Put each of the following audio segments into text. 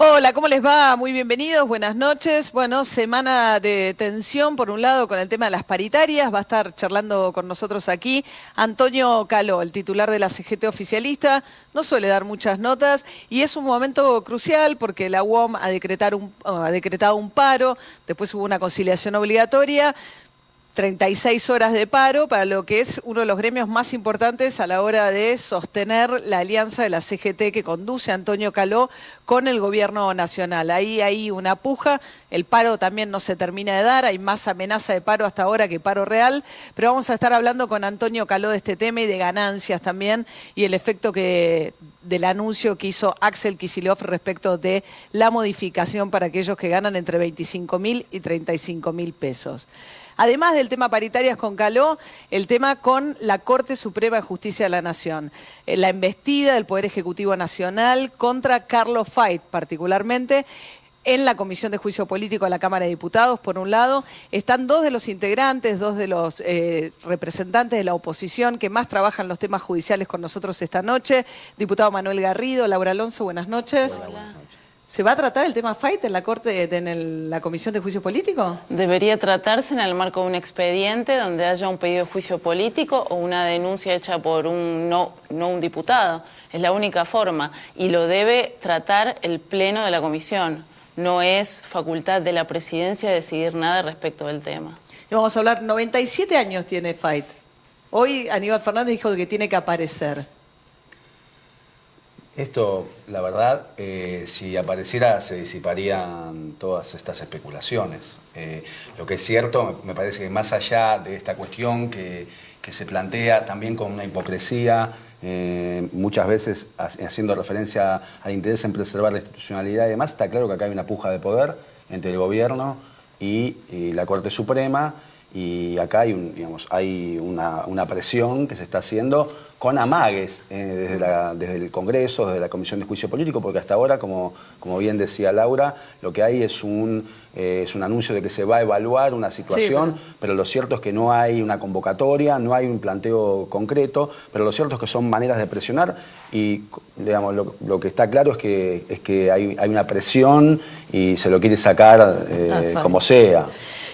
Hola, ¿cómo les va? Muy bienvenidos, buenas noches. Bueno, semana de tensión, por un lado, con el tema de las paritarias. Va a estar charlando con nosotros aquí Antonio Caló, el titular de la CGT oficialista. No suele dar muchas notas y es un momento crucial porque la UOM ha decretado un paro, después hubo una conciliación obligatoria. 36 horas de paro para lo que es uno de los gremios más importantes a la hora de sostener la alianza de la CGT que conduce a Antonio Caló con el gobierno nacional. Ahí hay una puja, el paro también no se termina de dar, hay más amenaza de paro hasta ahora que paro real, pero vamos a estar hablando con Antonio Caló de este tema y de ganancias también y el efecto del anuncio que hizo Axel Kicillof respecto de la modificación para aquellos que ganan entre 25.000 y 35.000 pesos. Además del tema paritarias con Caló, el tema con la Corte Suprema de Justicia de la Nación. La embestida del Poder Ejecutivo Nacional contra Carlos Fait, particularmente en la Comisión de Juicio Político de la Cámara de Diputados, por un lado, están dos de los integrantes, dos de los representantes de la oposición que más trabajan los temas judiciales con nosotros esta noche. Diputado Manuel Garrido, Laura Alonso, buenas noches. Hola, buenas noches. ¿Se va a tratar el tema Fait en la Corte, en la Comisión de Juicio Político? Debería tratarse en el marco de un expediente donde haya un pedido de juicio político o una denuncia hecha por no un diputado. Es la única forma y lo debe tratar el Pleno de la Comisión. No es facultad de la Presidencia decidir nada respecto del tema. Y vamos a hablar, 97 años tiene Fait. Hoy Aníbal Fernández dijo que tiene que aparecer. Esto, la verdad, si apareciera se disiparían todas estas especulaciones. Lo que es cierto, me parece que más allá de esta cuestión que se plantea también con una hipocresía, muchas veces haciendo referencia al interés en preservar la institucionalidad y demás, está claro que acá hay una puja de poder entre el gobierno y la Corte Suprema. Y acá hay una presión que se está haciendo con amagues desde el Congreso, desde la Comisión de Juicio Político, porque hasta ahora, como bien decía Laura, lo que hay es un anuncio de que se va a evaluar una situación, sí, pero lo cierto es que no hay una convocatoria, no hay un planteo concreto, pero lo cierto es que son maneras de presionar y digamos, lo que está claro es que hay una presión y se lo quiere sacar como sea.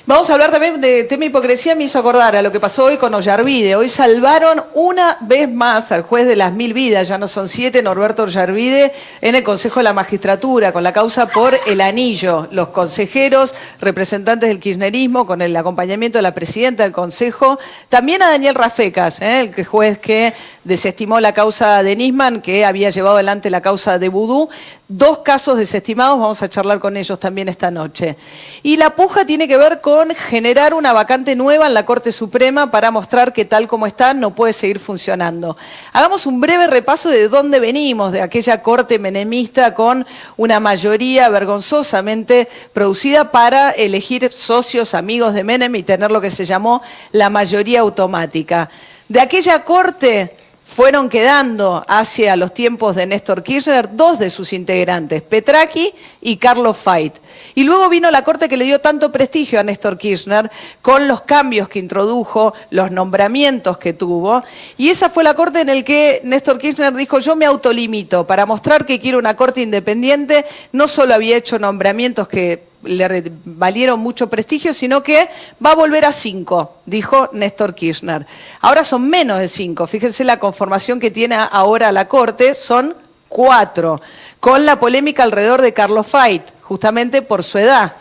Vamos a hablar también de tema hipocresía, me hizo acordar a lo que pasó hoy con Ollarvide. Hoy salvaron una vez más al juez de las 1000 vidas, ya no son 7, Norberto Ollarvide, en el Consejo de la Magistratura, con la causa por el anillo. Los consejeros, representantes del kirchnerismo, con el acompañamiento de la presidenta del Consejo, también a Daniel Rafecas, el juez que desestimó la causa de Nisman, que había llevado adelante la causa de Vudú. 2 casos desestimados, vamos a charlar con ellos también esta noche. Y la puja tiene que ver con generar una vacante nueva en la Corte Suprema para mostrar que tal como está no puede seguir funcionando. Hagamos un breve repaso de dónde venimos, de aquella Corte menemista con una mayoría vergonzosamente producida para elegir socios, amigos de Menem y tener lo que se llamó la mayoría automática. De aquella Corte fueron quedando hacia los tiempos de Néstor Kirchner 2 de sus integrantes, Petraki y Carlos Fait. Y luego vino la Corte que le dio tanto prestigio a Néstor Kirchner con los cambios que introdujo, los nombramientos que tuvo. Y esa fue la Corte en la que Néstor Kirchner dijo, yo me autolimito para mostrar que quiero una Corte independiente. No solo había hecho nombramientos que le valieron mucho prestigio, sino que va a volver a 5, dijo Néstor Kirchner. Ahora son menos de 5, fíjense la conformación que tiene ahora la Corte, son 4, con la polémica alrededor de Carlos Fait, justamente por su edad.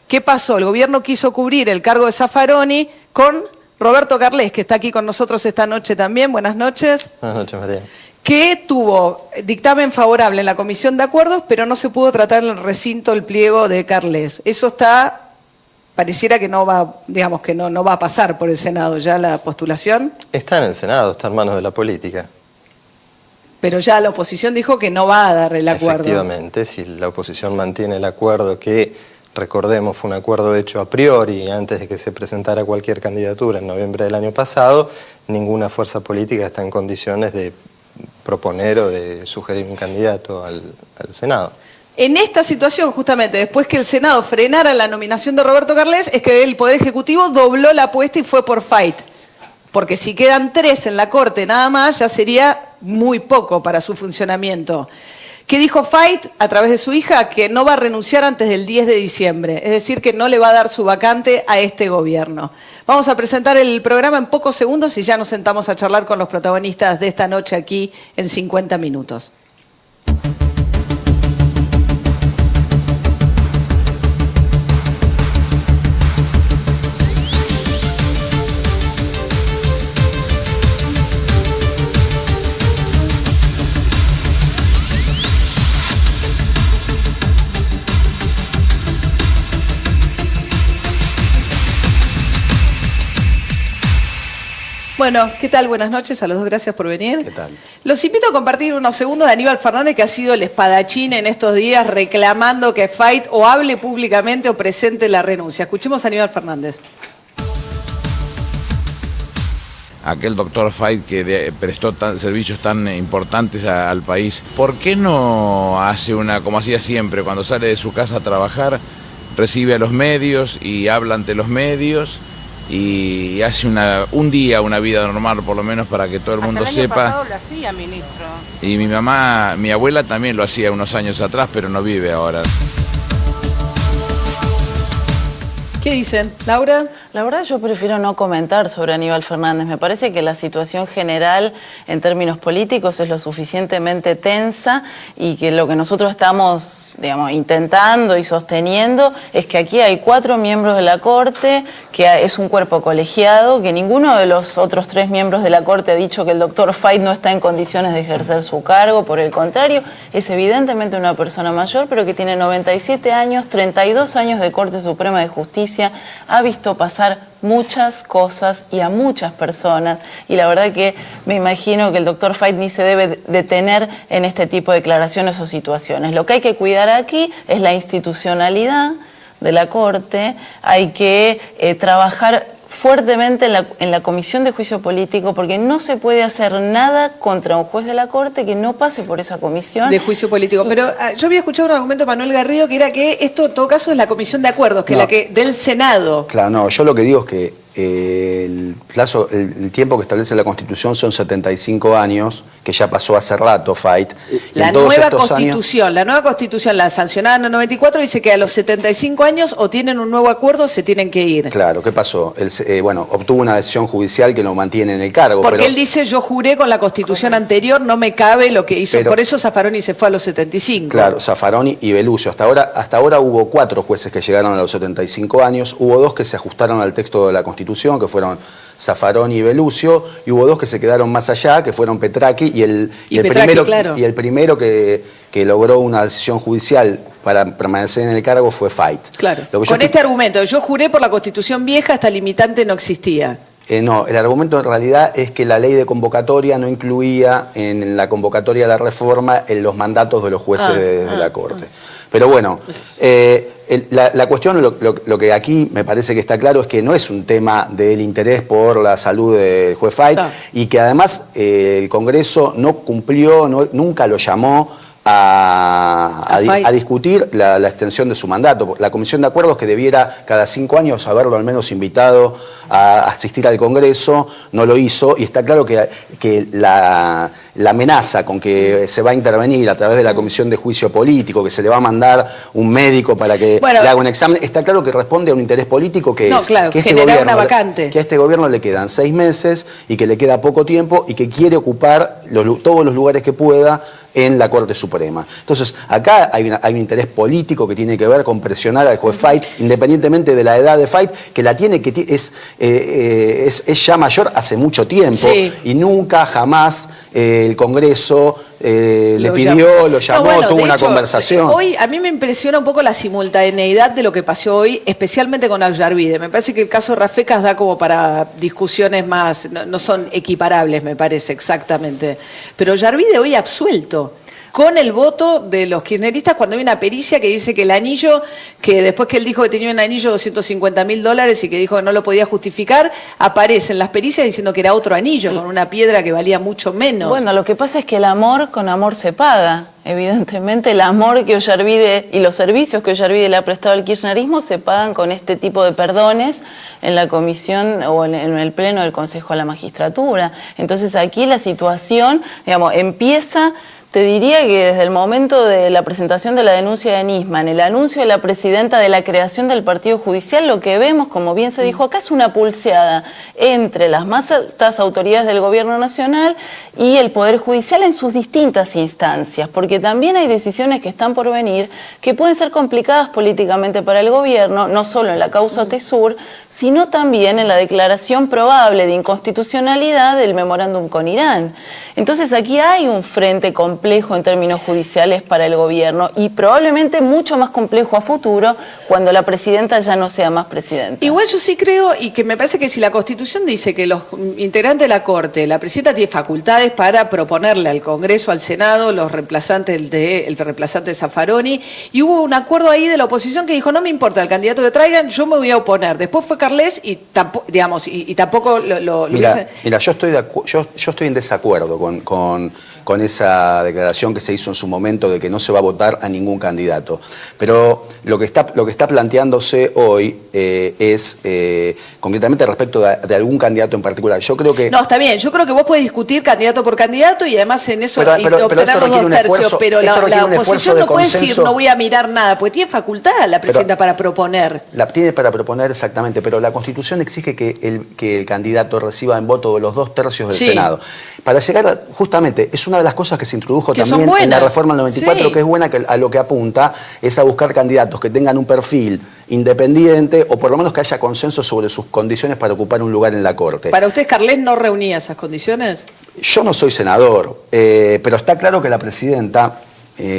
¿Qué pasó? El gobierno quiso cubrir el cargo de Zaffaroni con Roberto Carles, que está aquí con nosotros esta noche también. Buenas noches. Buenas noches, María. Que tuvo dictamen favorable en la Comisión de Acuerdos, pero no se pudo tratar en el recinto el pliego de Carles. Eso pareciera que no va, digamos que no va a pasar por el Senado ya la postulación. Está en el Senado, está en manos de la política. Pero ya la oposición dijo que no va a dar el acuerdo. Efectivamente, si la oposición mantiene el acuerdo que, recordemos, fue un acuerdo hecho a priori antes de que se presentara cualquier candidatura en noviembre del año pasado, ninguna fuerza política está en condiciones de proponer o de sugerir un candidato al Senado. En esta situación, justamente, después que el Senado frenara la nominación de Roberto Carles, es que el Poder Ejecutivo dobló la apuesta y fue por Fait. Porque si quedan 3 en la Corte nada más, ya sería muy poco para su funcionamiento. ¿Qué dijo Fait a través de su hija? Que no va a renunciar antes del 10 de diciembre, es decir, que no le va a dar su vacante a este gobierno. Vamos a presentar el programa en pocos segundos y ya nos sentamos a charlar con los protagonistas de esta noche aquí en 50 minutos. Bueno, ¿qué tal? Buenas noches a los dos, gracias por venir. ¿Qué tal? Los invito a compartir unos segundos de Aníbal Fernández, que ha sido el espadachín en estos días reclamando que Fait o hable públicamente o presente la renuncia. Escuchemos a Aníbal Fernández. Aquel doctor Fait que prestó servicios tan importantes al país, ¿por qué no hace como hacía siempre, cuando sale de su casa a trabajar, recibe a los medios y habla ante los medios y hace un día una vida normal, por lo menos, para que todo el mundo sepa? Hasta el año pasado lo hacía, ministro. Y mi abuela también lo hacía unos años atrás, pero no vive ahora. ¿Qué dicen? ¿Laura? La verdad yo prefiero no comentar sobre Aníbal Fernández. Me parece que la situación general en términos políticos es lo suficientemente tensa y que lo que nosotros estamos, digamos, intentando y sosteniendo es que aquí hay 4 miembros de la Corte, que es un cuerpo colegiado, que ninguno de los otros 3 miembros de la Corte ha dicho que el doctor Fait no está en condiciones de ejercer su cargo. Por el contrario, es evidentemente una persona mayor, pero que tiene 97 años, 32 años de Corte Suprema de Justicia, ha visto pasar muchas cosas y a muchas personas, y la verdad que me imagino que el doctor Fait ni se debe detener en este tipo de declaraciones o situaciones. Lo que hay que cuidar aquí es la institucionalidad de la Corte. Hay que trabajar fuertemente en la Comisión de Juicio Político, porque no se puede hacer nada contra un juez de la Corte que no pase por esa comisión. De juicio político. Pero yo había escuchado un argumento de Manuel Garrido, que era que esto en todo caso es la Comisión de Acuerdos, que es la que del Senado. Claro, no, yo lo que digo es que el tiempo que establece la Constitución son 75 años, que ya pasó hace rato, Fait. La nueva Constitución la sancionada en el 94, dice que a los 75 años o tienen un nuevo acuerdo o se tienen que ir. Claro, ¿qué pasó? Bueno, obtuvo una decisión judicial que lo mantiene en el cargo. Porque él dice, yo juré con la Constitución anterior, no me cabe lo que hizo. Por eso Zaffaroni se fue a los 75. Claro, Zaffaroni y Belluccio. Hasta ahora hubo 4 jueces que llegaron a los 75 años, hubo 2 que se ajustaron al texto de la Constitución, que fueron Zaffaroni y Belluccio, y hubo 2 que se quedaron más allá, que fueron Petracchi y el primero que logró una decisión judicial para permanecer en el cargo fue Fait. Claro. Con este argumento, yo juré por la Constitución vieja, esta limitante no existía. No, el argumento en realidad es que la ley de convocatoria no incluía en la convocatoria de la reforma en los mandatos de los jueces de la Corte. Pero bueno, la cuestión, lo que aquí me parece que está claro es que no es un tema del interés por la salud del juez Fait, y que además el Congreso no cumplió, nunca lo llamó a discutir la extensión de su mandato. La Comisión de Acuerdos, que debiera cada 5 años haberlo al menos invitado a asistir al Congreso, no lo hizo, y está claro que la amenaza con que se va a intervenir a través de la Comisión de Juicio Político, que se le va a mandar un médico para que le haga un examen, está claro que responde a un interés político que a este gobierno le quedan 6 meses y que le queda poco tiempo y que quiere ocupar todos los lugares que pueda en la Corte Suprema. Entonces, acá hay un interés político que tiene que ver con presionar al juez Fait, independientemente de la edad de Fait, que la tiene, que es ya mayor hace mucho tiempo, y nunca, jamás el Congreso lo llamó, tuvo una conversación. Hoy a mí me impresiona un poco la simultaneidad de lo que pasó hoy, especialmente con Ollarvide. Me parece que el caso Rafecas da como para discusiones más, no son equiparables, me parece, exactamente. Pero Ollarvide hoy absuelto, con el voto de los kirchneristas, cuando hay una pericia que dice que el anillo, que después que él dijo que tenía un anillo de $250.000 y que dijo que no lo podía justificar, aparecen las pericias diciendo que era otro anillo, con una piedra que valía mucho menos. Bueno, lo que pasa es que el amor con amor se paga. Evidentemente el amor que Ollarvide y los servicios que Ollarvide le ha prestado al kirchnerismo se pagan con este tipo de perdones en la comisión o en el pleno del Consejo de la Magistratura. Entonces aquí la situación, digamos, empieza Te diría que desde el momento de la presentación de la denuncia de Nisman, el anuncio de la presidenta de la creación del partido judicial, lo que vemos, como bien se dijo acá, es una pulseada entre las más altas autoridades del gobierno nacional y el Poder Judicial en sus distintas instancias, porque también hay decisiones que están por venir que pueden ser complicadas políticamente para el gobierno, no solo en la causa Tesur, sino también en la declaración probable de inconstitucionalidad del memorándum con Irán. Entonces aquí hay un frente complejo en términos judiciales para el gobierno y probablemente mucho más complejo a futuro cuando la presidenta ya no sea más presidenta. Igual yo sí creo, y que me parece que si la Constitución dice que los integrantes de la Corte, la presidenta tiene facultades para proponerle al Congreso, al Senado, los reemplazantes el reemplazante de Zaffaroni, y hubo un acuerdo ahí de la oposición que dijo, no me importa el candidato que traigan, yo me voy a oponer. Después fue Carles y tampoco, digamos, y tampoco lo Mira, yo estoy en desacuerdo con esa declaración que se hizo en su momento de que no se va a votar a ningún candidato. Pero lo que está planteándose hoy es concretamente respecto de algún candidato en particular. Yo creo que... No, está bien. Yo creo que vos podés discutir candidato por candidato y además en eso pero obtener esto los requiere 2 un tercios. esfuerzo, Pero esto la requiere un esfuerzo oposición de no puede decir consenso. no voy a mirar nada, porque tiene facultad la presidenta para proponer. La tiene para proponer exactamente, pero la Constitución exige que el candidato reciba en voto los 2 tercios del Sí. Senado. Para llegar, justamente, es una de las cosas que se introdujo Que son también en la buenas. reforma del 94, Sí. que es buena, que a lo que apunta es a buscar candidatos que tengan un perfil independiente o por lo menos que haya consenso sobre sus condiciones para ocupar un lugar en la Corte. ¿Para usted Carles no reunía esas condiciones? Yo no soy senador, pero está claro que la presidenta,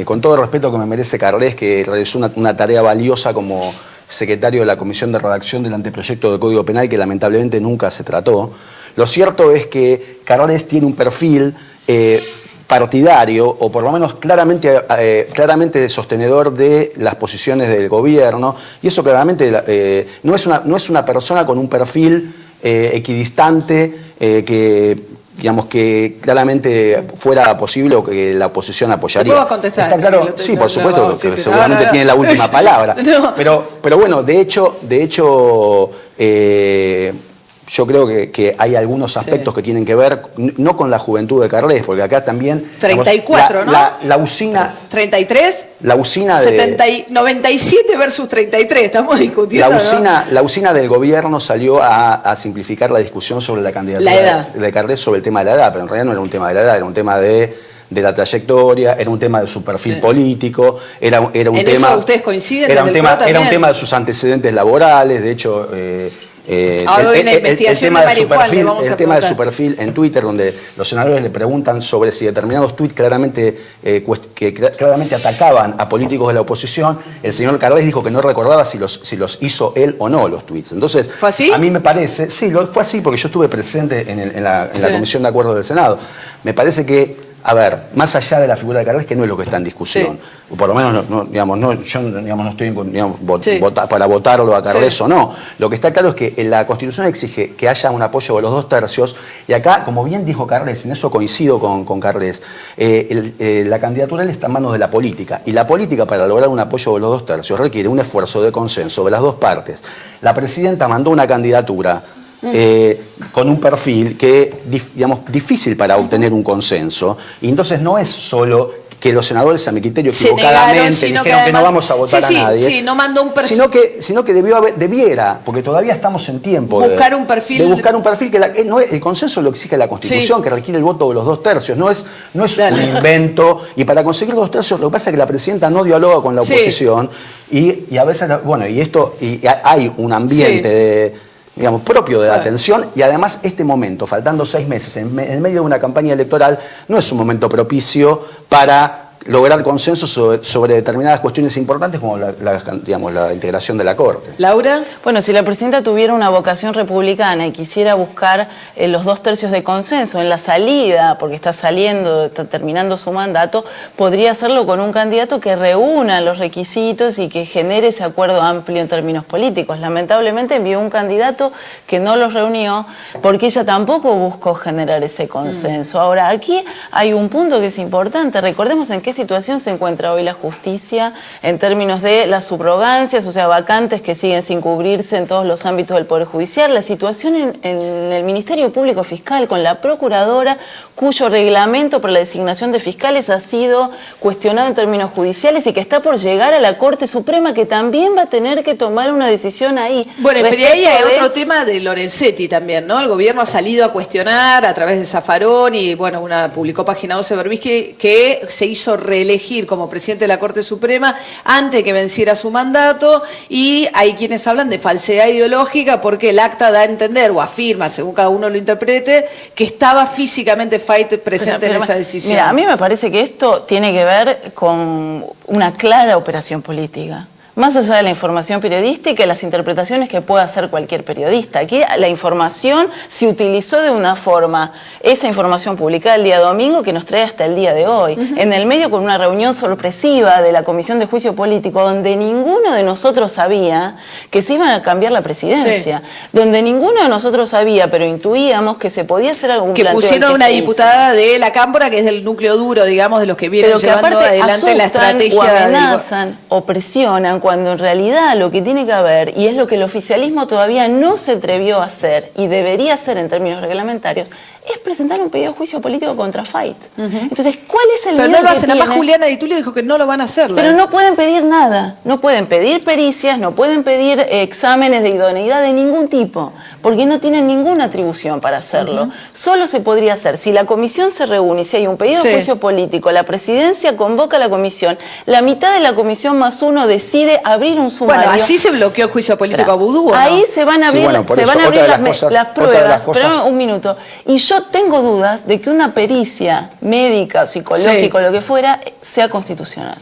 con todo el respeto que me merece Carles, que realizó una tarea valiosa como secretario de la Comisión de Redacción del Anteproyecto de Código Penal, que lamentablemente nunca se trató. Lo cierto es que Carles tiene un perfil partidario, o por lo menos claramente sostenedor de las posiciones del gobierno, y eso claramente no es una persona con un perfil equidistante que claramente fuera posible o que la oposición apoyaría. ¿Puedo contestar? Está claro, Sí, sí, por supuesto, sí, que sí, seguramente tiene la última palabra. No. Pero bueno, de hecho yo creo que hay algunos aspectos que tienen que ver, no con la juventud de Carles, porque acá también... 34, ¿no? La usina... 33, La usina de... 97 versus 33, estamos discutiendo. La usina del gobierno salió a simplificar la discusión sobre la candidatura La edad. de Carles sobre el tema de la edad, pero en realidad no era un tema de la edad, era un tema de la trayectoria, era un tema de su perfil político, era un ¿En tema... eso ustedes coinciden? Era desde un el tema, PRO era un también? tema de sus antecedentes laborales, de hecho... Ahora hay una investigación de marihuana, le vamos a el tema de su preguntar. perfil en Twitter, donde los senadores le preguntan sobre si determinados tweets claramente atacaban a políticos de la oposición, el señor Carles dijo que no recordaba si los hizo él o no los tweets. Entonces, ¿fue así? a mí me parece, sí, fue así porque yo estuve presente en la Comisión de Acuerdos del Senado. Me parece que, a ver, más allá de la figura de Carles, que no es lo que está en discusión, o por lo menos yo no estoy para votarlo a Carles o no. Lo que está claro es que la Constitución exige que haya un apoyo de los 2 tercios, y acá, como bien dijo Carles, en eso coincido con Carles, la candidatura está en manos de la política, y la política, para lograr un apoyo de los 2 tercios, requiere un esfuerzo de consenso de las 2 partes. La presidenta mandó una candidatura con un perfil difícil para obtener un consenso, y entonces no es solo que los senadores, a mi criterio, equivocadamente dijeron que no vamos a votar a nadie. Sí, no mandó un perfil. Sino que debiera, porque todavía estamos en tiempo buscar un perfil. De buscar un perfil que el consenso lo exige la Constitución, que requiere el voto de los 2 tercios. No es un invento. Y para conseguir los 2 tercios, lo que pasa es que la presidenta no dialoga con la oposición. Y a veces, y hay un ambiente propio de la atención, y además este momento, faltando 6 meses, en medio de una campaña electoral, no es un momento propicio para lograr consenso sobre determinadas cuestiones importantes como la integración de la Corte. ¿Laura? Bueno, si la presidenta tuviera una vocación republicana y quisiera buscar los 2 tercios de consenso en la salida, porque está terminando su mandato, podría hacerlo con un candidato que reúna los requisitos y que genere ese acuerdo amplio en términos políticos. Lamentablemente envió un candidato que no los reunió porque ella tampoco buscó generar ese consenso. Ahora, aquí hay un punto que es importante. Recordemos en qué situación se encuentra hoy la justicia en términos de las subrogancias, o sea, vacantes que siguen sin cubrirse en todos los ámbitos del Poder Judicial, la situación en el Ministerio Público Fiscal con la Procuradora, cuyo reglamento para la designación de fiscales ha sido cuestionado en términos judiciales y que está por llegar a la Corte Suprema, que también va a tener que tomar una decisión ahí. Bueno, pero ahí hay otro tema de Lorenzetti también, ¿no? El gobierno ha salido a cuestionar a través de Zaffaroni y, bueno, publicó Página 12 Berbisky que se hizo reelegir como presidente de la Corte Suprema antes de que venciera su mandato, y hay quienes hablan de falsedad ideológica porque el acta da a entender o afirma, según cada uno lo interprete, que estaba físicamente Fayt presente en esa decisión. Mira, a mí me parece que esto tiene que ver con una clara operación política. Más allá de la información periodística y las interpretaciones que pueda hacer cualquier periodista. Aquí la información se utilizó de una forma, esa información publicada el día domingo, que nos trae hasta el día de hoy. En el medio, con una reunión sorpresiva de la Comisión de Juicio Político, donde ninguno de nosotros sabía que se iban a cambiar la presidencia. Sí. Donde ninguno de nosotros sabía, pero intuíamos que se podía hacer algún planteo. Que pusieron una diputada de la Cámpora, que es del núcleo duro, digamos, de los que vienen llevando adelante la estrategia. O amenazan o presionan, cuando en realidad lo que tiene que haber, y es lo que el oficialismo todavía no se atrevió a hacer y debería hacer en términos reglamentarios, es presentar un pedido de juicio político contra Fayt. Entonces, ¿cuál es el Pero no lo hacen. Además, Juliana Di Tulio dijo que no lo van a hacer. Pero no pueden pedir nada. No pueden pedir pericias, no pueden pedir exámenes de idoneidad de ningún tipo, porque no tienen ninguna atribución para hacerlo. Solo se podría hacer si la comisión se reúne y si hay un pedido de juicio político, la presidencia convoca a la comisión, la mitad de la comisión más uno decide abrir un sumario. Bueno, así se bloqueó el juicio político a Vudú, ¿no? Ahí se van a abrir, las pruebas. Pero un minuto. Y yo tengo dudas de que una pericia médica, psicológica, lo que fuera, sea constitucional.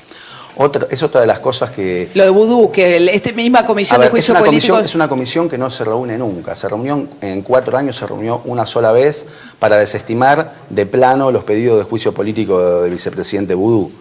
Es otra de las cosas que... Lo de Vudú, que esta misma comisión de juicio político... Es una comisión que no se reúne nunca. Se reunió en 4 años, se reunió una sola vez para desestimar de plano los pedidos de juicio político del vicepresidente Vudú.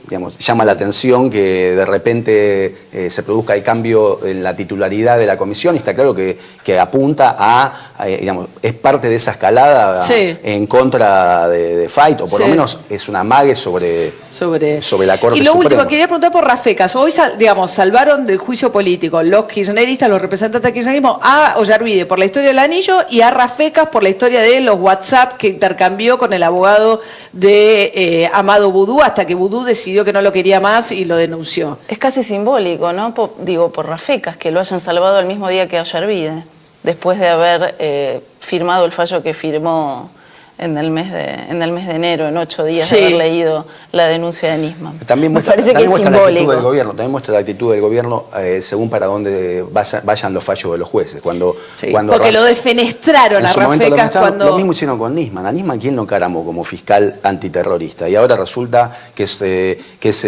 Digamos, llama la atención que de repente se produzca el cambio en la titularidad de la comisión, y está claro que apunta a, digamos, es parte de esa escalada en contra de Fayt, o por lo menos es una amague sobre la Corte Suprema. Y lo último, quería preguntar por Rafecas. Hoy, digamos, salvaron del juicio político los kirchneristas, los representantes del kirchnerismo, a Ollarvide por la historia del anillo y a Rafecas por la historia de los WhatsApp que intercambió con el abogado de Amado Vudú, hasta que Vudú decidió que no lo quería más y lo denunció. Es casi simbólico, ¿no? Por Rafecas, que lo hayan salvado el mismo día que Ollarvide, después de haber firmado el fallo que firmó en el mes de enero, en 8 días de haber leído la denuncia de Nisman. También muestra la actitud del gobierno, según para dónde vayan los fallos de los jueces. Porque lo defenestraron a Rafecas cuando... Lo mismo hicieron con Nisman. A Nisman, ¿quién lo encaramó como fiscal antiterrorista? Y ahora resulta que es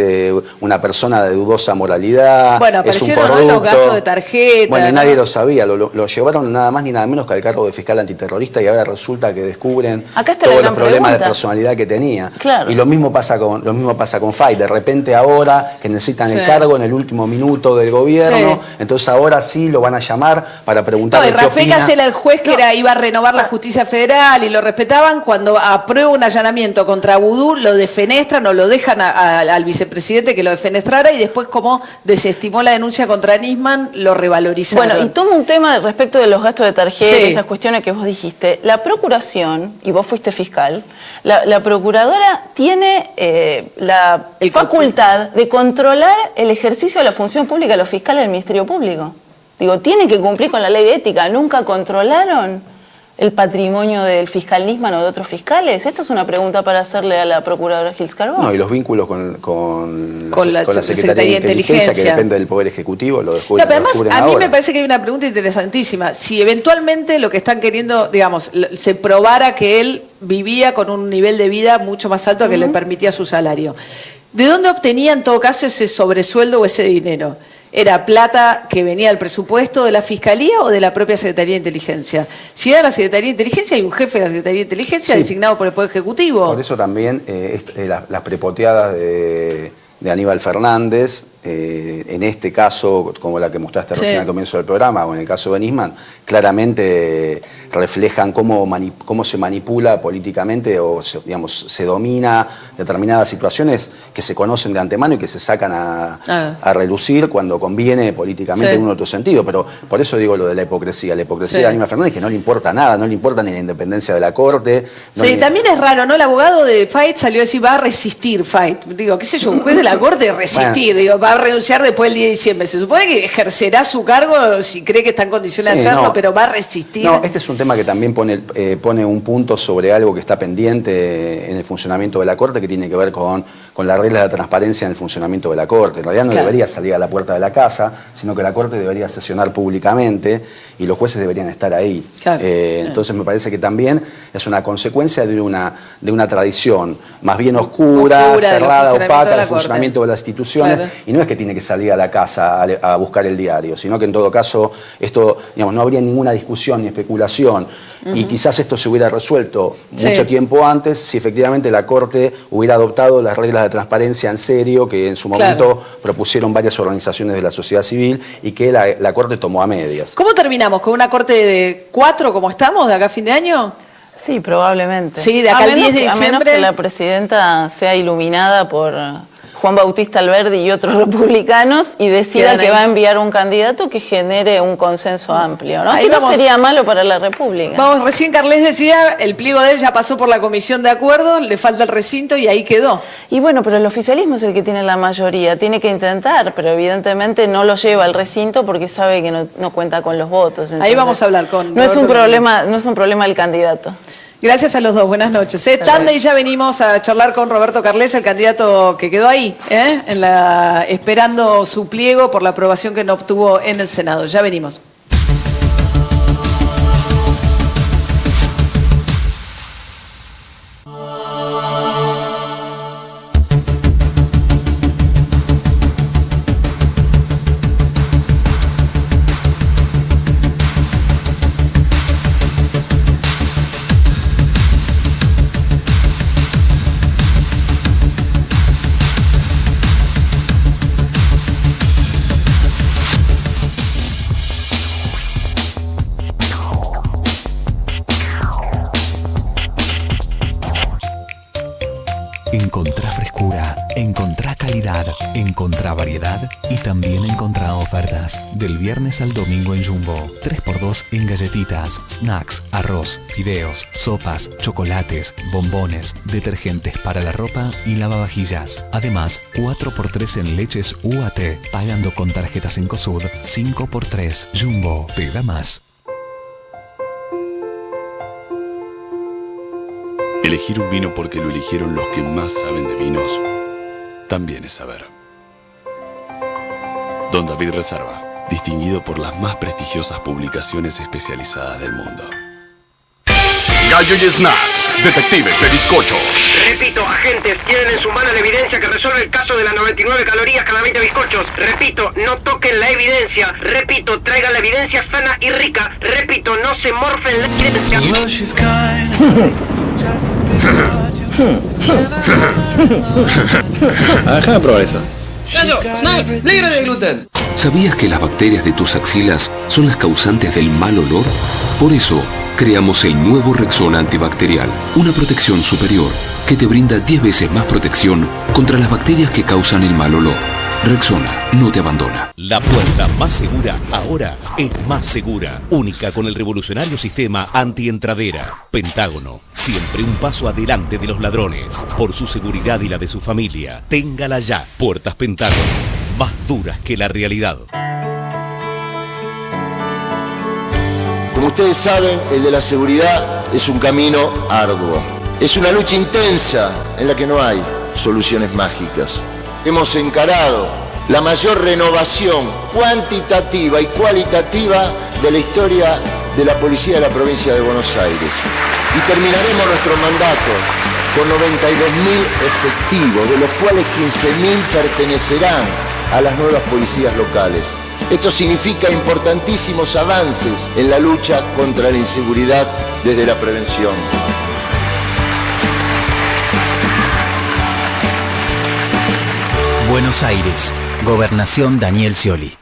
una persona de dudosa moralidad, bueno, es un corrupto. Los gastos de tarjeta. Bueno, y nadie lo sabía. Lo llevaron nada más ni nada menos que al cargo de fiscal antiterrorista, y ahora resulta que descubren todos los problemas de personalidad que tenía. Claro. Y lo mismo pasa con Fayt. De repente ahora que necesitan el cargo en el último minuto del gobierno, entonces ahora sí lo van a llamar para preguntarle qué opina. Rafecas era el juez que iba a renovar la justicia federal y lo respetaban. Cuando aprueba un allanamiento contra Vudú, lo defenestran o lo dejan al vicepresidente que lo defenestrara, y después, como desestimó la denuncia contra Nisman, lo revalorizaron. Bueno, y tomo un tema respecto de los gastos de tarjeta, estas cuestiones que vos dijiste. La procuración, y vos fuiste fiscal, la procuradora tiene la facultad de controlar el ejercicio de la función pública de los fiscales del Ministerio Público. Digo, tiene que cumplir con la ley de ética. ¿Nunca controlaron el patrimonio del fiscal Nisman o de otros fiscales? Esta es una pregunta para hacerle a la procuradora Gils Carbón. No, y los vínculos con la Secretaría de Inteligencia, que depende del Poder Ejecutivo, lo descubren. Pero además, a mí me parece que hay una pregunta interesantísima. Si eventualmente lo que están queriendo, digamos, se probara que él vivía con un nivel de vida mucho más alto que le permitía su salario, ¿de dónde obtenía en todo caso ese sobresueldo o ese dinero? ¿Era plata que venía del presupuesto de la Fiscalía o de la propia Secretaría de Inteligencia? Si era la Secretaría de Inteligencia, hay un jefe de la Secretaría de Inteligencia designado por el Poder Ejecutivo. Por eso también las prepoteadas de Aníbal Fernández en este caso, como la que mostraste Sí. recién al comienzo del programa, o en el caso de Nisman, claramente reflejan cómo se manipula políticamente o se domina determinadas situaciones que se conocen de antemano y que se sacan a relucir cuando conviene políticamente en un otro sentido. Pero por eso digo lo de la hipocresía. La hipocresía de Aníbal Fernández, que no le importa nada, no le importa ni la independencia de la Corte. También es raro, ¿no? El abogado de Fait salió a decir, va a resistir Fait. Digo, qué sé yo, un juez de la Corte resistir, digo, va a renunciar después del 10 de diciembre. Se supone que ejercerá su cargo si cree que está en condiciones de hacerlo, pero va a resistir. No, este es un tema que también pone un punto sobre algo que está pendiente en el funcionamiento de la Corte, que tiene que ver con las reglas de transparencia en el funcionamiento de la Corte. En realidad no debería salir a la puerta de la casa, sino que la Corte debería sesionar públicamente y los jueces deberían estar ahí. Entonces me parece que también es una consecuencia de una tradición más bien oscura cerrada, opaca, del funcionamiento de las instituciones, y no es que tiene que salir a la casa a buscar el diario, sino que en todo caso esto, digamos, no habría ninguna discusión ni especulación, y quizás esto se hubiera resuelto mucho tiempo antes si efectivamente la Corte hubiera adoptado las reglas de transparencia en serio que en su momento propusieron varias organizaciones de la sociedad civil y que la Corte tomó a medias. ¿Cómo terminamos? ¿Con una Corte de 4 como estamos de acá a fin de año? Sí, probablemente. Sí, de acá al 10 de A menos diciembre. que la presidenta sea iluminada por Juan Bautista Alberdi y otros republicanos y decida que va a enviar un candidato que genere un consenso amplio, ¿no? Que no sería malo para la República. Vamos, recién Carles decía, el pliego de él ya pasó por la comisión de acuerdo, le falta el recinto y ahí quedó. Y bueno, pero el oficialismo es el que tiene la mayoría, tiene que intentar, pero evidentemente no lo lleva al recinto porque sabe que no cuenta con los votos. Entonces, ahí vamos a hablar con... No es un problema del candidato. Gracias a los dos, buenas noches. Tanda y ya venimos a charlar con Roberto Carles, el candidato que quedó ahí, esperando su pliego por la aprobación que no obtuvo en el Senado. Ya venimos. Encontrá frescura, encontrá calidad, encontrá variedad y también encontrá ofertas. Del viernes al domingo en Jumbo. 3x2 en galletitas, snacks, arroz, fideos, sopas, chocolates, bombones, detergentes para la ropa y lavavajillas. Además, 4x3 en leches UAT, pagando con tarjetas Cencosud, 5x3. Jumbo, te da más. Elegir un vino porque lo eligieron los que más saben de vinos, también es saber. Don David Reserva, distinguido por las más prestigiosas publicaciones especializadas del mundo. Gallo y Snacks, detectives de bizcochos. Repito, agentes, tienen en su mano la evidencia que resuelve el caso de las 99 calorías cada 20 bizcochos. Repito, no toquen la evidencia. Repito, traigan la evidencia sana y rica. Repito, no se morfen la evidencia. Déjame probar eso. Gallo, Snacks, libre de gluten. ¿Sabías que las bacterias de tus axilas son las causantes del mal olor? Por eso, creamos el nuevo Rexona antibacterial, una protección superior que te brinda 10 veces más protección contra las bacterias que causan el mal olor. Rexona no te abandona. La puerta más segura ahora es más segura. Única con el revolucionario sistema antientradera. Pentágono, siempre un paso adelante de los ladrones. Por su seguridad y la de su familia, téngala ya. Puertas Pentágono, más duras que la realidad. Como ustedes saben, el de la seguridad es un camino arduo. Es una lucha intensa en la que no hay soluciones mágicas. Hemos encarado la mayor renovación cuantitativa y cualitativa de la historia de la policía de la provincia de Buenos Aires. Y terminaremos nuestro mandato con 92.000 efectivos, de los cuales 15.000 pertenecerán a las nuevas policías locales. Esto significa importantísimos avances en la lucha contra la inseguridad desde la prevención. Buenos Aires, Gobernación Daniel Scioli.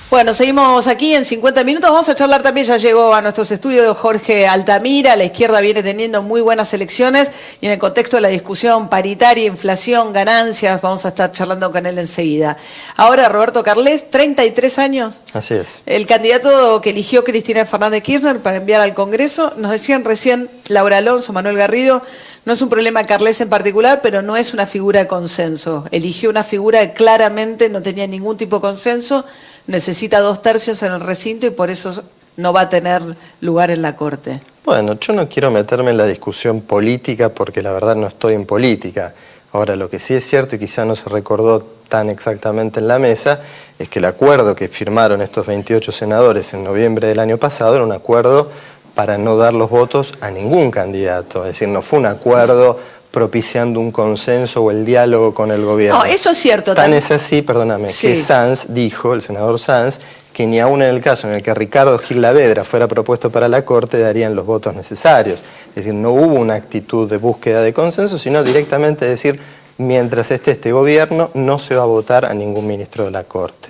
Bueno, seguimos aquí en 50 minutos. Vamos a charlar también, ya llegó a nuestros estudios Jorge Altamira. La izquierda viene teniendo muy buenas elecciones y en el contexto de la discusión paritaria, inflación, ganancias, vamos a estar charlando con él enseguida. Ahora, Roberto Carles, 33 años. Así es. El candidato que eligió Cristina Fernández Kirchner para enviar al Congreso, nos decían recién Laura Alonso, Manuel Garrido, no es un problema Carles en particular, pero no es una figura de consenso. Eligió una figura que claramente no tenía ningún tipo de consenso, necesita 2/3 en el recinto y por eso no va a tener lugar en la Corte. Bueno, yo no quiero meterme en la discusión política porque la verdad no estoy en política. Ahora, lo que sí es cierto y quizá no se recordó tan exactamente en la mesa es que el acuerdo que firmaron estos 28 senadores en noviembre del año pasado era un acuerdo para no dar los votos a ningún candidato. Es decir, no fue un acuerdo propiciando un consenso o el diálogo con el gobierno. No, eso es cierto. Tan es así, perdóname, sí, que Sanz dijo, el senador Sanz, que ni aún en el caso en el que Ricardo Gil Lavedra fuera propuesto para la Corte darían los votos necesarios. Es decir, no hubo una actitud de búsqueda de consenso, sino directamente decir, mientras esté este gobierno, no se va a votar a ningún ministro de la Corte.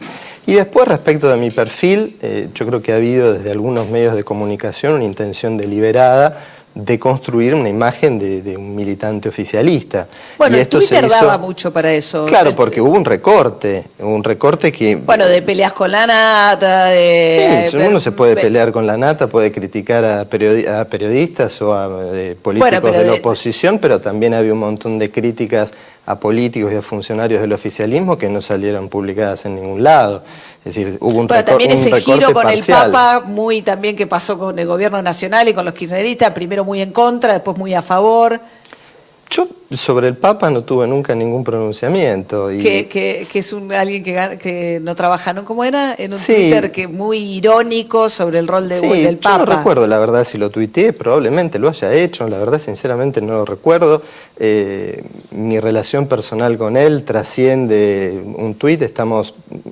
Y después, respecto de mi perfil, yo creo que ha habido desde algunos medios de comunicación una intención deliberada de construir una imagen de un militante oficialista. Bueno, y esto Twitter daba mucho para eso. Claro, porque hubo un recorte que... Bueno, de peleas con la nata, de... Sí, uno se puede pelear con la nata, puede criticar a periodistas o a políticos de la oposición, pero también había un montón de críticas a políticos y a funcionarios del oficialismo que no salieron publicadas en ningún lado. Es decir, hubo un recorte también ese giro con parcial. El Papa, muy también que pasó con el gobierno nacional y con los kirchneristas, primero muy en contra, después muy a favor. Yo sobre el Papa no tuve nunca ningún pronunciamiento. Y... Que es alguien que no trabaja, ¿no? ¿Cómo era? En un Twitter que muy irónico sobre el rol del Papa. Yo no recuerdo, la verdad, si lo tuiteé, probablemente lo haya hecho, la verdad, sinceramente no lo recuerdo. Mi relación personal con él trasciende un tuit,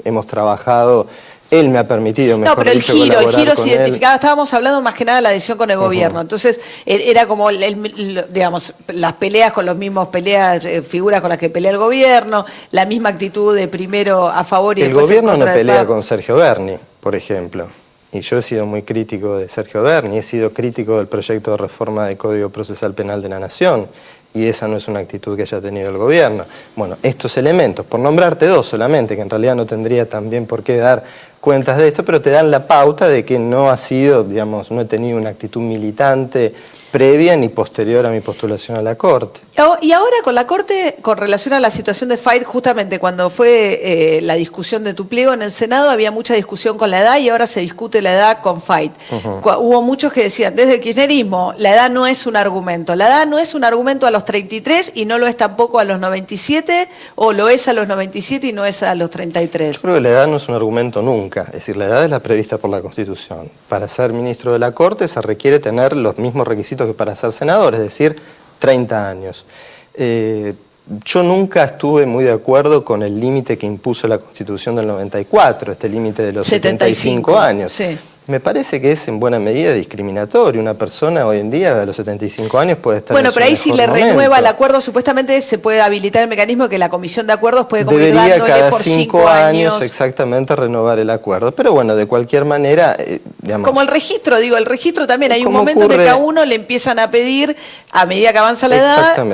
hemos trabajado... Él me ha permitido, mejor pero el dicho, giro se identificaba, estábamos hablando más que nada de la adhesión con el gobierno, entonces era como, digamos, las peleas con los mismos figuras con las que pelea el gobierno, la misma actitud de primero a favor y después en contra. El gobierno no pelea con Sergio Berni, por ejemplo, y yo he sido muy crítico de Sergio Berni, he sido crítico del proyecto de reforma del Código Procesal Penal de la Nación, y esa no es una actitud que haya tenido el gobierno. Bueno, estos elementos, por nombrarte dos solamente, que en realidad no tendría también por qué dar cuentas de esto, pero te dan la pauta de que no ha sido, digamos, no he tenido una actitud militante previa ni posterior a mi postulación a la Corte. Y ahora con la Corte, con relación a la situación de Fait, justamente cuando fue la discusión de tu pliego en el Senado, había mucha discusión con la edad y ahora se discute la edad con Fait. Hubo muchos que decían, desde el kirchnerismo, la edad no es un argumento. La edad no es un argumento a los 33 y no lo es tampoco a los 97, o lo es a los 97 y no es a los 33. Yo creo que la edad no es un argumento nunca. Es decir, la edad es la prevista por la Constitución. Para ser ministro de la Corte se requiere tener los mismos requisitos que para ser senador, es decir, 30 años. Yo nunca estuve muy de acuerdo con el límite que impuso la Constitución del 94, este límite de los 75 años. Sí. Me parece que es en buena medida discriminatorio. Una persona hoy en día a los 75 años puede estar Bueno, en su pero ahí si mejor le renueva momento. el acuerdo, supuestamente se puede habilitar el mecanismo que la Comisión de Acuerdos puede como ir Debería dándole cada por 5 años exactamente renovar el acuerdo. Pero bueno, de cualquier manera, digamos... Como el registro, el registro también hay un ¿Cómo momento en ocurre? que a uno le empiezan a pedir, a medida que avanza la edad,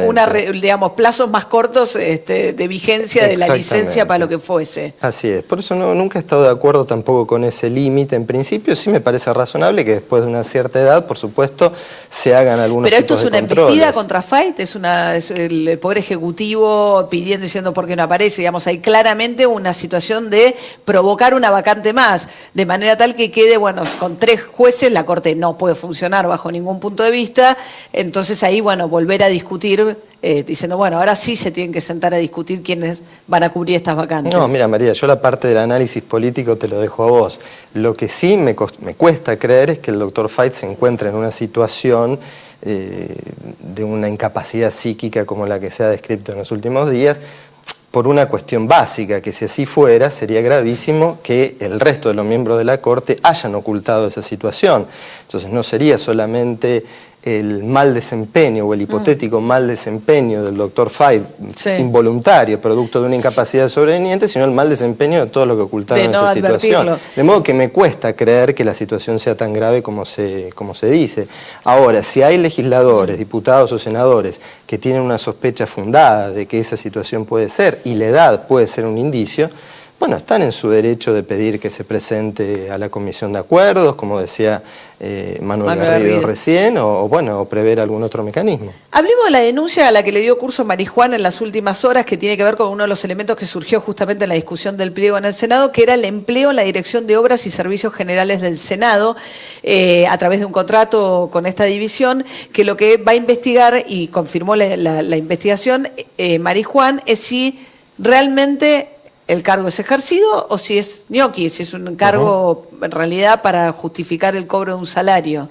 digamos, plazos más cortos de vigencia de la licencia para lo que fuese. Así es, por eso nunca he estado de acuerdo tampoco con ese límite en principio. Sí me parece razonable que después de una cierta edad, por supuesto, se hagan algunos Pero esto tipos es una de controles. embestida contra Fait, es el Poder Ejecutivo pidiendo, diciendo por qué no aparece. Digamos, hay claramente una situación de provocar una vacante más, de manera tal que quede, bueno, con 3 jueces la Corte no puede funcionar bajo ningún punto de vista. Entonces ahí, bueno, volver a discutir, diciendo, bueno, ahora sí se tienen que sentar a discutir quiénes van a cubrir estas vacantes. No, mira, María, yo la parte del análisis político te lo dejo a vos. Lo que sí me cuesta creer es que el doctor Fait se encuentre en una situación de una incapacidad psíquica como la que se ha descrito en los últimos días. por una cuestión básica, que si así fuera, sería gravísimo que el resto de los miembros de la Corte hayan ocultado esa situación. Entonces no sería solamente el mal desempeño o el hipotético mal desempeño del doctor Fayt, involuntario, producto de una incapacidad sobreveniente, sino el mal desempeño de todo lo que ocultaron en esa situación. De modo que me cuesta creer que la situación sea tan grave como se dice. Ahora, si hay legisladores, diputados o senadores que tienen una sospecha fundada de que esa situación puede ser, y la edad puede ser un indicio, bueno, están en su derecho de pedir que se presente a la Comisión de Acuerdos, como decía Manuel Garrido recién, o prever algún otro mecanismo. Hablemos de la denuncia a la que le dio curso Marijuán en las últimas horas, que tiene que ver con uno de los elementos que surgió justamente en la discusión del pliego en el Senado, que era el empleo en la Dirección de Obras y Servicios Generales del Senado, a través de un contrato con esta división, que lo que va a investigar, y confirmó la investigación, Marijuán, es si realmente el cargo es ejercido o si es ñoqui, si es un cargo en realidad para justificar el cobro de un salario.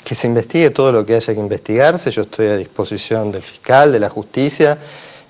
Que se investigue todo lo que haya que investigarse, yo estoy a disposición del fiscal, de la justicia.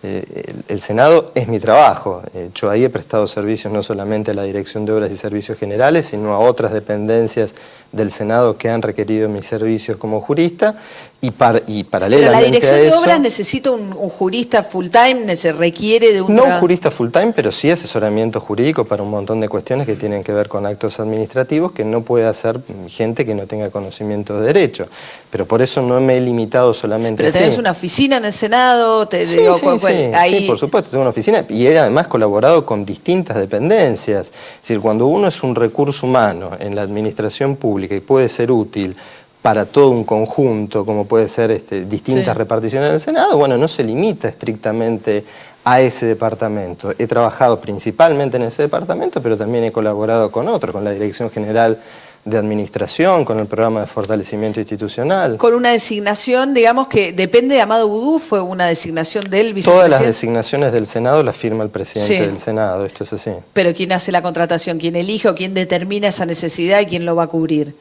El Senado es mi trabajo. Yo ahí he prestado servicios no solamente a la Dirección de Obras y Servicios Generales, sino a otras dependencias del Senado que han requerido mis servicios como jurista, y paralelamente Pero la Dirección a de eso, Obras necesita un jurista full time, se requiere de un... No un jurista full time, pero sí asesoramiento jurídico para un montón de cuestiones que tienen que ver con actos administrativos que no puede hacer gente que no tenga conocimiento de derecho. Pero por eso no me he limitado solamente Pero así. tenés una oficina en el Senado, Sí, por supuesto, tengo una oficina y he además colaborado con distintas dependencias. Es decir, cuando uno es un recurso humano en la administración pública y puede ser útil para todo un conjunto, como puede ser distintas reparticiones del Senado, bueno, no se limita estrictamente a ese departamento. He trabajado principalmente en ese departamento, pero también he colaborado con otros, con la Dirección General de Administración, con el programa de fortalecimiento institucional. Con una designación, digamos, que depende de Amado Boudou, fue una designación del vicepresidente. Todas las designaciones del Senado las firma el presidente del Senado, esto es así. Pero ¿quién hace la contratación? ¿Quién elige o quién determina esa necesidad y quién lo va a cubrir?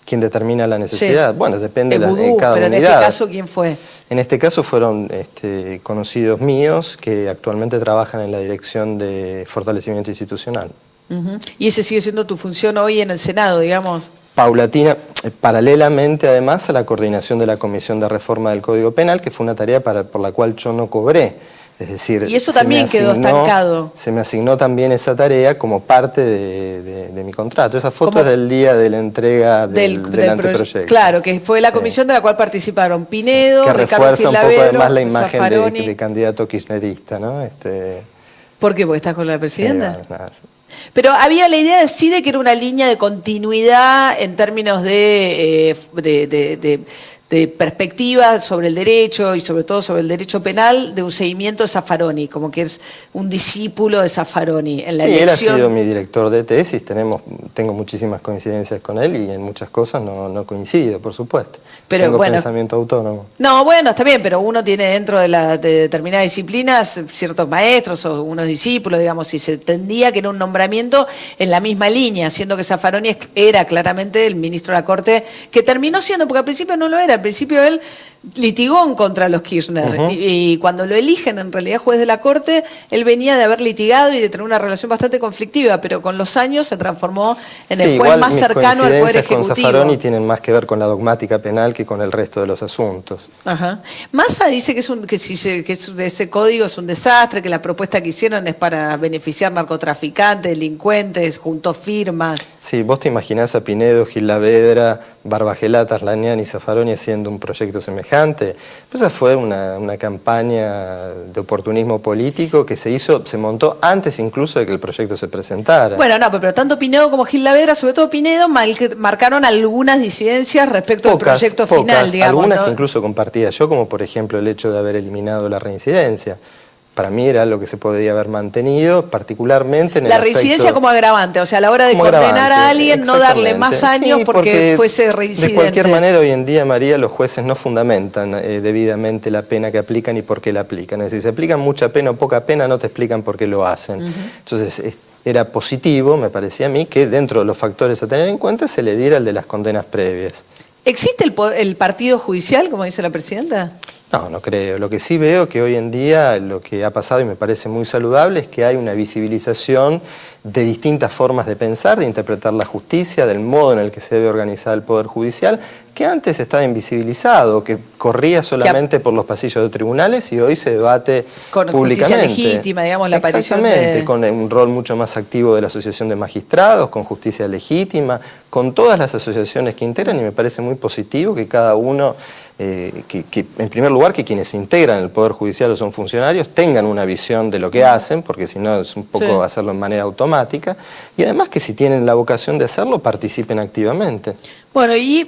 ¿Quién determina la necesidad? Bueno, depende de Boudou, cada pero unidad. En este caso, ¿quién fue? En este caso fueron conocidos míos que actualmente trabajan en la Dirección de Fortalecimiento Institucional. ¿Y ese sigue siendo tu función hoy en el Senado, digamos? Paulatina, paralelamente además a la coordinación de la Comisión de Reforma del Código Penal, que fue una tarea por la cual yo no cobré. Es decir, y eso también quedó estancado. Se me asignó también esa tarea como parte de mi contrato. Esa foto es del día de la entrega del anteproyecto. Claro, que fue la comisión de la cual participaron Pinedo, que Ricardo refuerza un poco además la imagen Zaffaroni. de candidato kirchnerista, ¿no? ¿Por qué? ¿Porque estás con la presidenta? Pero había la idea de que era una línea de continuidad en términos de perspectiva sobre el derecho y sobre todo sobre el derecho penal, de un seguimiento de Zaffaroni, como que es un discípulo de Zaffaroni en la elección. Él ha sido mi director de tesis, tengo muchísimas coincidencias con él y en muchas cosas no coincido, por supuesto. Pero, tengo pensamiento autónomo. No, bueno, está bien, pero uno tiene dentro de determinadas disciplinas ciertos maestros o unos discípulos, digamos, y se entendía que era un nombramiento en la misma línea, siendo que Zaffaroni era claramente el ministro de la Corte, que terminó siendo, porque al principio no lo era. Al principio él litigó en contra de los Kirchner y cuando lo eligen en realidad juez de la Corte, él venía de haber litigado y de tener una relación bastante conflictiva, pero con los años se transformó en el juez más cercano al Poder Ejecutivo. Con Zaffaroni tienen más que ver con la dogmática penal que con el resto de los asuntos. Massa dice que ese código es un desastre, que la propuesta que hicieron es para beneficiar narcotraficantes, delincuentes, juntó firmas. Sí, vos te imaginás a Pinedo, Gilavedra, Barbagelata, Arlanian y Zaffaroni haciendo un proyecto semejante. Pues esa fue una campaña de oportunismo político que se montó antes incluso de que el proyecto se presentara. Bueno, no, pero tanto Pinedo como Gilavedra, sobre todo Pinedo, marcaron algunas disidencias respecto al proyecto final, digamos. Algunas que incluso compartía yo, como por ejemplo el hecho de haber eliminado la reincidencia. Para mí era algo que se podía haber mantenido, particularmente en el reincidencia como agravante, o sea, a la hora de condenar a alguien, no darle más años porque fuese reincidente. De cualquier manera, hoy en día, María, los jueces no fundamentan debidamente la pena que aplican y por qué la aplican. Es decir, si aplican mucha pena o poca pena, no te explican por qué lo hacen. Entonces, era positivo, me parecía a mí, que dentro de los factores a tener en cuenta se le diera el de las condenas previas. ¿Existe el partido judicial, como dice la presidenta? No, no creo. Lo que sí veo que hoy en día lo que ha pasado y me parece muy saludable es que hay una visibilización de distintas formas de pensar, de interpretar la justicia, del modo en el que se debe organizar el Poder Judicial, que antes estaba invisibilizado, que corría solamente por los pasillos de tribunales y hoy se debate con públicamente. Justicia legítima, digamos, la aparición Exactamente, con un rol mucho más activo de la Asociación de Magistrados, con Justicia Legítima, con todas las asociaciones que integran, y me parece muy positivo que cada uno... que en primer lugar que quienes integran el Poder Judicial o son funcionarios tengan una visión de lo que hacen, porque si no es un poco hacerlo en manera automática, y además que si tienen la vocación de hacerlo, participen activamente. Bueno, y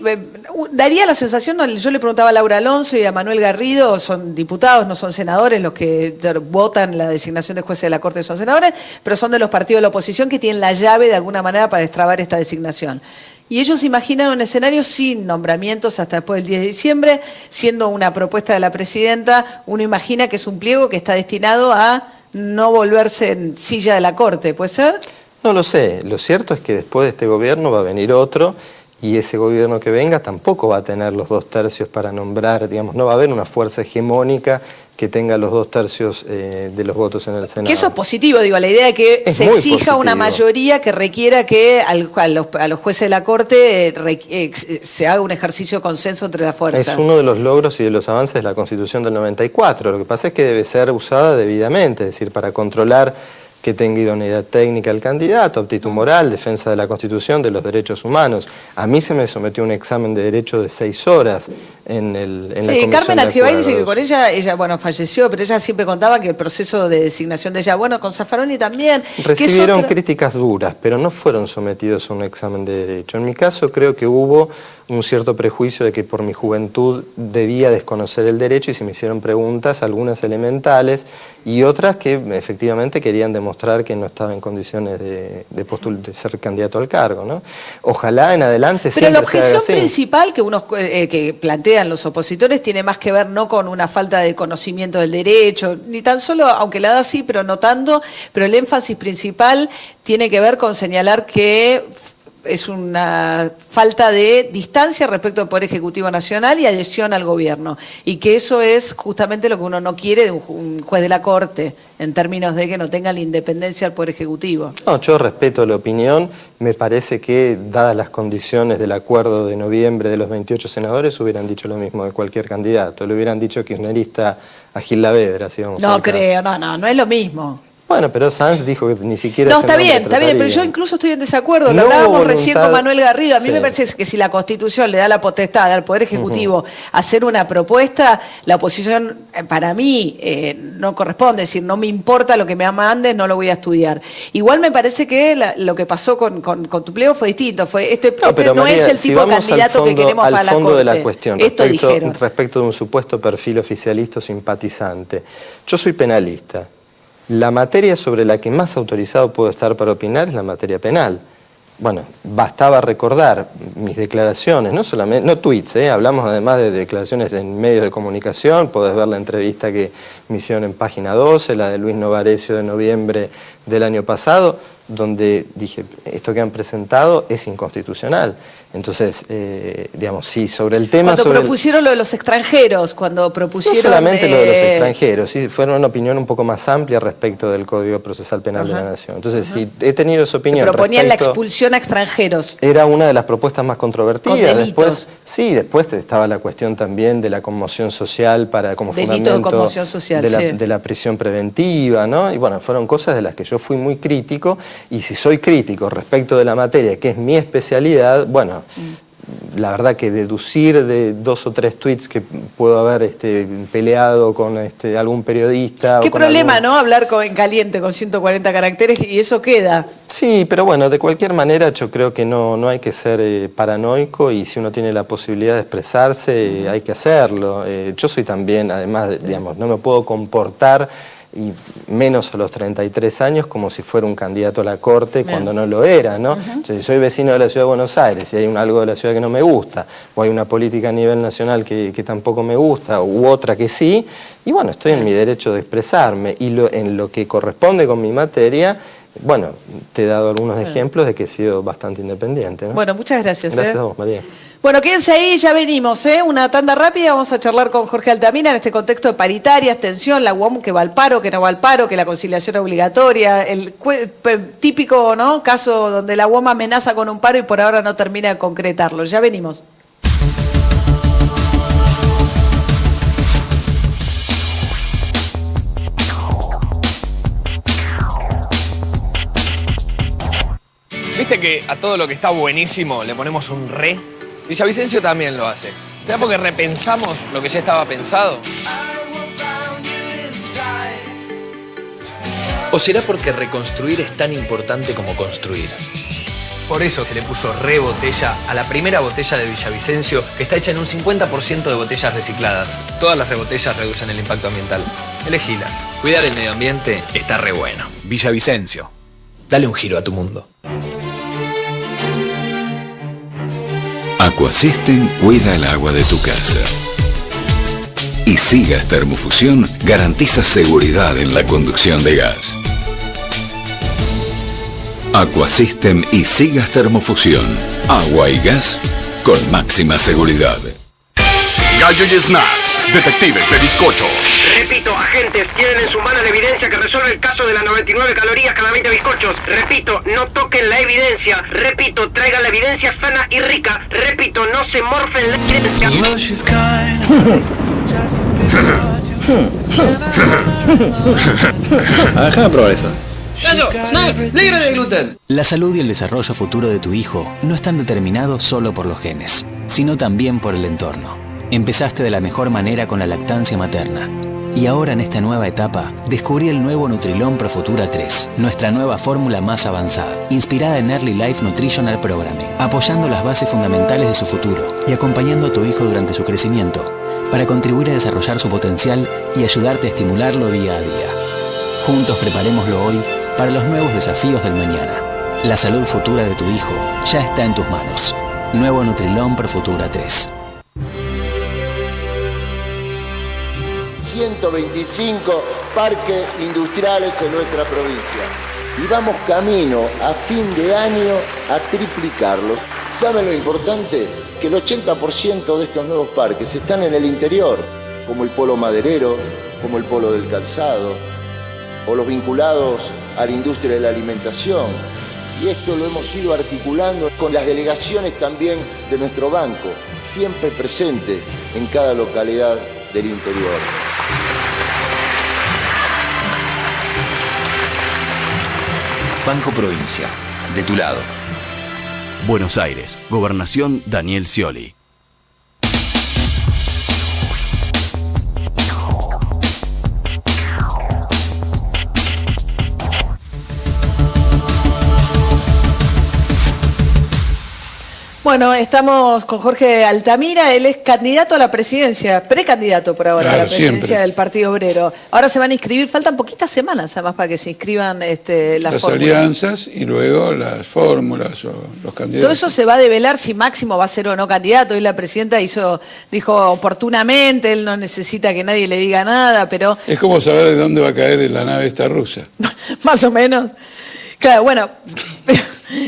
daría la sensación, yo le preguntaba a Laura Alonso y a Manuel Garrido, son diputados, no son senadores, los que votan la designación de jueces de la Corte son senadores, pero son de los partidos de la oposición que tienen la llave de alguna manera para destrabar esta designación. Y ellos imaginan un escenario sin nombramientos hasta después del 10 de diciembre, siendo una propuesta de la presidenta, uno imagina que es un pliego que está destinado a no volverse en silla de la Corte, ¿puede ser? No lo sé, lo cierto es que después de este gobierno va a venir otro, y ese gobierno que venga tampoco va a tener los 2/3 para nombrar, digamos, no va a haber una fuerza hegemónica que tenga los 2/3 de los votos en el Senado. Que eso es positivo, digo, la idea de que es se muy exija positivo. una mayoría que requiera que a los jueces de la Corte se haga un ejercicio de consenso entre las fuerzas. Es uno de los logros y de los avances de la Constitución del 94. Lo que pasa es que debe ser usada debidamente, es decir, para controlar que tenga idoneidad técnica el candidato, aptitud moral, defensa de la Constitución, de los derechos humanos. A mí se me sometió un examen de derecho de 6 horas en la Comisión Carmen de Argibay dice que Acuerdos. con ella, bueno, falleció, pero ella siempre contaba que el proceso de designación de ella, bueno, con Zaffaroni también. Recibieron críticas duras, pero no fueron sometidos a un examen de derecho. En mi caso creo que hubo un cierto prejuicio de que por mi juventud debía desconocer el derecho, y se me hicieron preguntas, algunas elementales y otras que efectivamente querían demostrar que no estaba en condiciones de ser candidato al cargo, ¿no? Ojalá en adelante Pero la siempre se haga objeción así. principal que plantean los opositores tiene más que ver no con una falta de conocimiento del derecho, ni tan solo, aunque la da así, pero no tanto, pero el énfasis principal tiene que ver con señalar que es una falta de distancia respecto al Poder Ejecutivo Nacional y adhesión al gobierno. Y que eso es justamente lo que uno no quiere de un juez de la Corte, en términos de que no tenga la independencia del Poder Ejecutivo. No, yo respeto la opinión. Me parece que, dadas las condiciones del acuerdo de noviembre de los 28 senadores, hubieran dicho lo mismo de cualquier candidato. Le hubieran dicho kirchnerista a Gil Lavedra, si vamos No al caso. creo, no es lo mismo. Bueno, pero Sanz dijo que ni siquiera... No, ese está nombre bien, pero yo trataría. incluso estoy en desacuerdo. Lo No hubo hablábamos recién con voluntad. Manuel Garrido. A mí Sí. me parece que si la Constitución le da la potestad al Poder Ejecutivo hacer una propuesta, la oposición, para mí, no corresponde. Es decir, no me importa lo que me manden, no lo voy a estudiar. Igual me parece que lo que pasó con tu pliego fue distinto. Pero no María, es el si tipo de vamos candidato que queremos para al la fondo Corte. de la cuestión, Esto dijeron. respecto de un supuesto perfil oficialista o simpatizante. Yo soy penalista. La materia sobre la que más autorizado puedo estar para opinar es la materia penal. Bueno, bastaba recordar mis declaraciones, no solamente, no tweets, hablamos además de declaraciones en medios de comunicación. Podés ver la entrevista que me hicieron en Página 12, la de Luis Novarecio de noviembre del año pasado, donde dije, esto que han presentado es inconstitucional. Entonces, digamos, sí, sobre el tema... Cuando propusieron lo de los extranjeros, cuando propusieron... No solamente lo de los extranjeros, sí, fueron una opinión un poco más amplia respecto del Código Procesal Penal de la Nación. Entonces, si he tenido esa opinión... Proponían la expulsión a extranjeros. Era una de las propuestas más controvertidas. Con delitos. Después estaba la cuestión también de la conmoción social como Delito fundamento de conmoción social, de la prisión preventiva, ¿no? Y bueno, fueron cosas de las que yo fui muy crítico, y si soy crítico respecto de la materia, que es mi especialidad, bueno... La verdad que deducir de 2 o 3 tweets que puedo haber peleado con algún periodista... Qué problema, ¿no? Hablar en caliente con 140 caracteres y eso queda. Sí, pero bueno, de cualquier manera yo creo que no hay que ser paranoico, y si uno tiene la posibilidad de expresarse, hay que hacerlo. Yo soy también, además, digamos, no me puedo comportar, y menos a los 33 años, como si fuera un candidato a la Corte cuando no lo era, ¿no? Entonces, si soy vecino de la Ciudad de Buenos Aires y hay algo de la ciudad que no me gusta, o hay una política a nivel nacional que tampoco me gusta, u otra que sí, y bueno, estoy en mi derecho de expresarme, y en lo que corresponde con mi materia, Bueno, te he dado algunos ejemplos de que he sido bastante independiente, ¿no? Bueno, muchas gracias. Gracias a vos, María. Bueno, quédense ahí, ya venimos, Una tanda rápida, vamos a charlar con Jorge Altamira en este contexto de paritarias, tensión, la UOM que va al paro, que no va al paro, que la conciliación obligatoria, el típico, ¿no?, caso donde la UOM amenaza con un paro y por ahora no termina de concretarlo. Ya venimos. ¿Viste que a todo lo que está buenísimo le ponemos un re? Villavicencio también lo hace. ¿Será porque repensamos lo que ya estaba pensado? ¿O será porque reconstruir es tan importante como construir? Por eso se le puso re botella a la primera botella de Villavicencio, que está hecha en un 50% de botellas recicladas. Todas las rebotellas reducen el impacto ambiental. Elegilas. Cuidar el medio ambiente está re bueno. Villavicencio. Dale un giro a tu mundo. Aquasystem cuida el agua de tu casa. Y Sigas Termofusión garantiza seguridad en la conducción de gas. Aquasystem y Sigas Termofusión. Agua y gas con máxima seguridad. Gallo y Snacks, detectives de bizcochos. Repito, agentes, tienen en su mano la evidencia que resuelve el caso de las 99 calorías cada 20 bizcochos. Repito, no toquen la evidencia. Repito, traigan la evidencia sana y rica. Repito, no se morfen la evidencia. Déjame probar eso. Gallo, snacks, libre de gluten. La salud y el desarrollo futuro de tu hijo no están determinados solo por los genes, sino también por el entorno. Empezaste de la mejor manera con la lactancia materna. Y ahora en esta nueva etapa, descubrí el nuevo Nutrilon Profutura 3, nuestra nueva fórmula más avanzada, inspirada en Early Life Nutritional Programming, apoyando las bases fundamentales de su futuro y acompañando a tu hijo durante su crecimiento, para contribuir a desarrollar su potencial y ayudarte a estimularlo día a día. Juntos preparémoslo hoy para los nuevos desafíos del mañana. La salud futura de tu hijo ya está en tus manos. Nuevo Nutrilon Profutura 3. 125 parques industriales en nuestra provincia. Y vamos camino a fin de año a triplicarlos. ¿Saben lo importante? Que el 80% de estos nuevos parques están en el interior, como el polo maderero, como el polo del calzado, o los vinculados a la industria de la alimentación. Y esto lo hemos ido articulando con las delegaciones también de nuestro banco, siempre presente en cada localidad del interior. Banco Provincia, de tu lado. Buenos Aires, Gobernación Daniel Scioli. Bueno, estamos con Jorge Altamira, él es candidato a la presidencia, precandidato por ahora, Claro, a la presidencia siempre. del Partido Obrero. Ahora se van a inscribir, faltan poquitas semanas además para que se inscriban las fórmulas. alianzas y luego las fórmulas o los candidatos. Todo eso se va a develar si Máximo va a ser o no candidato. Hoy la presidenta dijo oportunamente, él no necesita que nadie le diga nada, pero Es como saber de dónde va a caer la nave esta rusa. más o menos. Claro, bueno,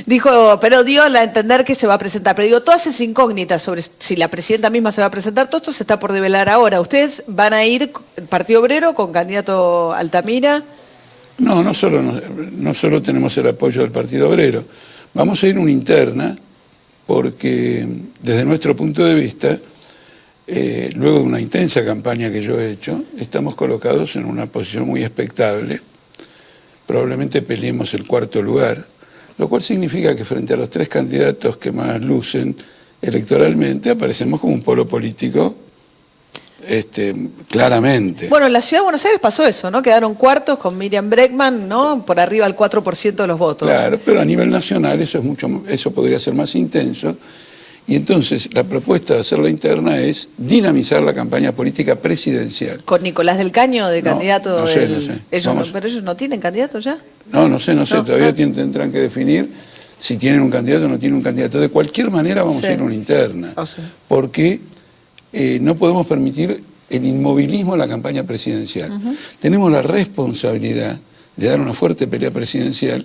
dijo, pero dio a entender que se va a presentar. Pero digo, todas esas incógnitas sobre si la presidenta misma se va a presentar, todo esto se está por develar ahora. ¿Ustedes van a ir, Partido Obrero, con candidato Altamira? No solo tenemos el apoyo del Partido Obrero. Vamos a ir una interna porque desde nuestro punto de vista, luego de una intensa campaña que yo he hecho, estamos colocados en una posición muy expectable. Probablemente peleemos el cuarto lugar, lo cual significa que frente a los tres candidatos que más lucen electoralmente, aparecemos como un polo político claramente. Bueno, en la Ciudad de Buenos Aires pasó eso, ¿no? Quedaron cuartos con Miriam Bregman, ¿no? Por arriba del 4% de los votos. Claro, pero a nivel nacional eso podría ser más intenso. Y entonces la propuesta de hacer la interna es dinamizar la campaña política presidencial. Con Nicolás del Caño de candidato. no sé. Pero ellos no tienen candidato ya. No sé, todavía tendrán que definir si tienen un candidato o no tienen un candidato. De cualquier manera vamos a ir a una interna, porque no podemos permitir el inmovilismo en la campaña presidencial. Tenemos la responsabilidad de dar una fuerte pelea presidencial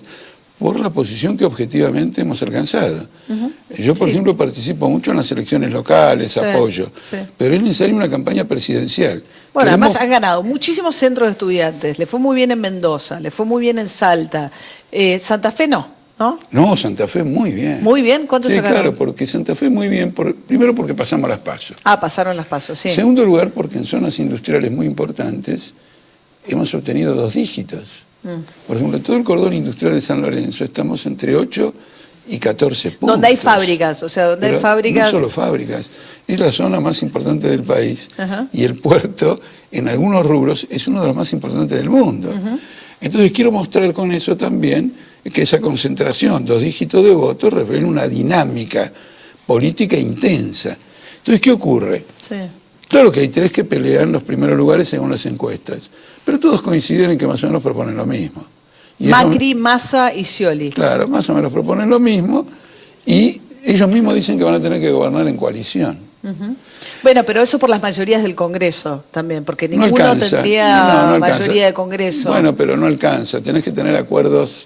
por la posición que objetivamente hemos alcanzado. Yo, por ejemplo, participo mucho en las elecciones locales, apoyo, pero es necesaria una campaña presidencial. Bueno, además han ganado muchísimos centros de estudiantes, le fue muy bien en Mendoza, le fue muy bien en Salta, Santa Fe no. No, Santa Fe muy bien. Muy bien, ¿cuánto sacaron? Claro, porque Santa Fe muy bien, primero porque pasamos las PASO. Pasaron las PASO, sí. En segundo lugar, porque en zonas industriales muy importantes hemos obtenido 2 dígitos. Por ejemplo, en todo el cordón industrial de San Lorenzo estamos entre 8 y 14 puntos. Donde hay fábricas, o sea, donde hay fábricas... No solo fábricas, es la zona más importante del país y el puerto, en algunos rubros, es uno de los más importantes del mundo. Entonces quiero mostrar con eso también que esa concentración, 2 dígitos de votos, revela una dinámica política intensa. Entonces, ¿qué ocurre? Claro que hay 3 que pelean los primeros lugares según las encuestas, pero todos coinciden en que más o menos proponen lo mismo. Y Macri, Massa y Scioli. Claro, más o menos proponen lo mismo y ellos mismos dicen que van a tener que gobernar en coalición. Bueno, pero eso por las mayorías del Congreso también, porque ninguno tendría mayoría de Congreso. Bueno, pero no alcanza, tenés que tener acuerdos,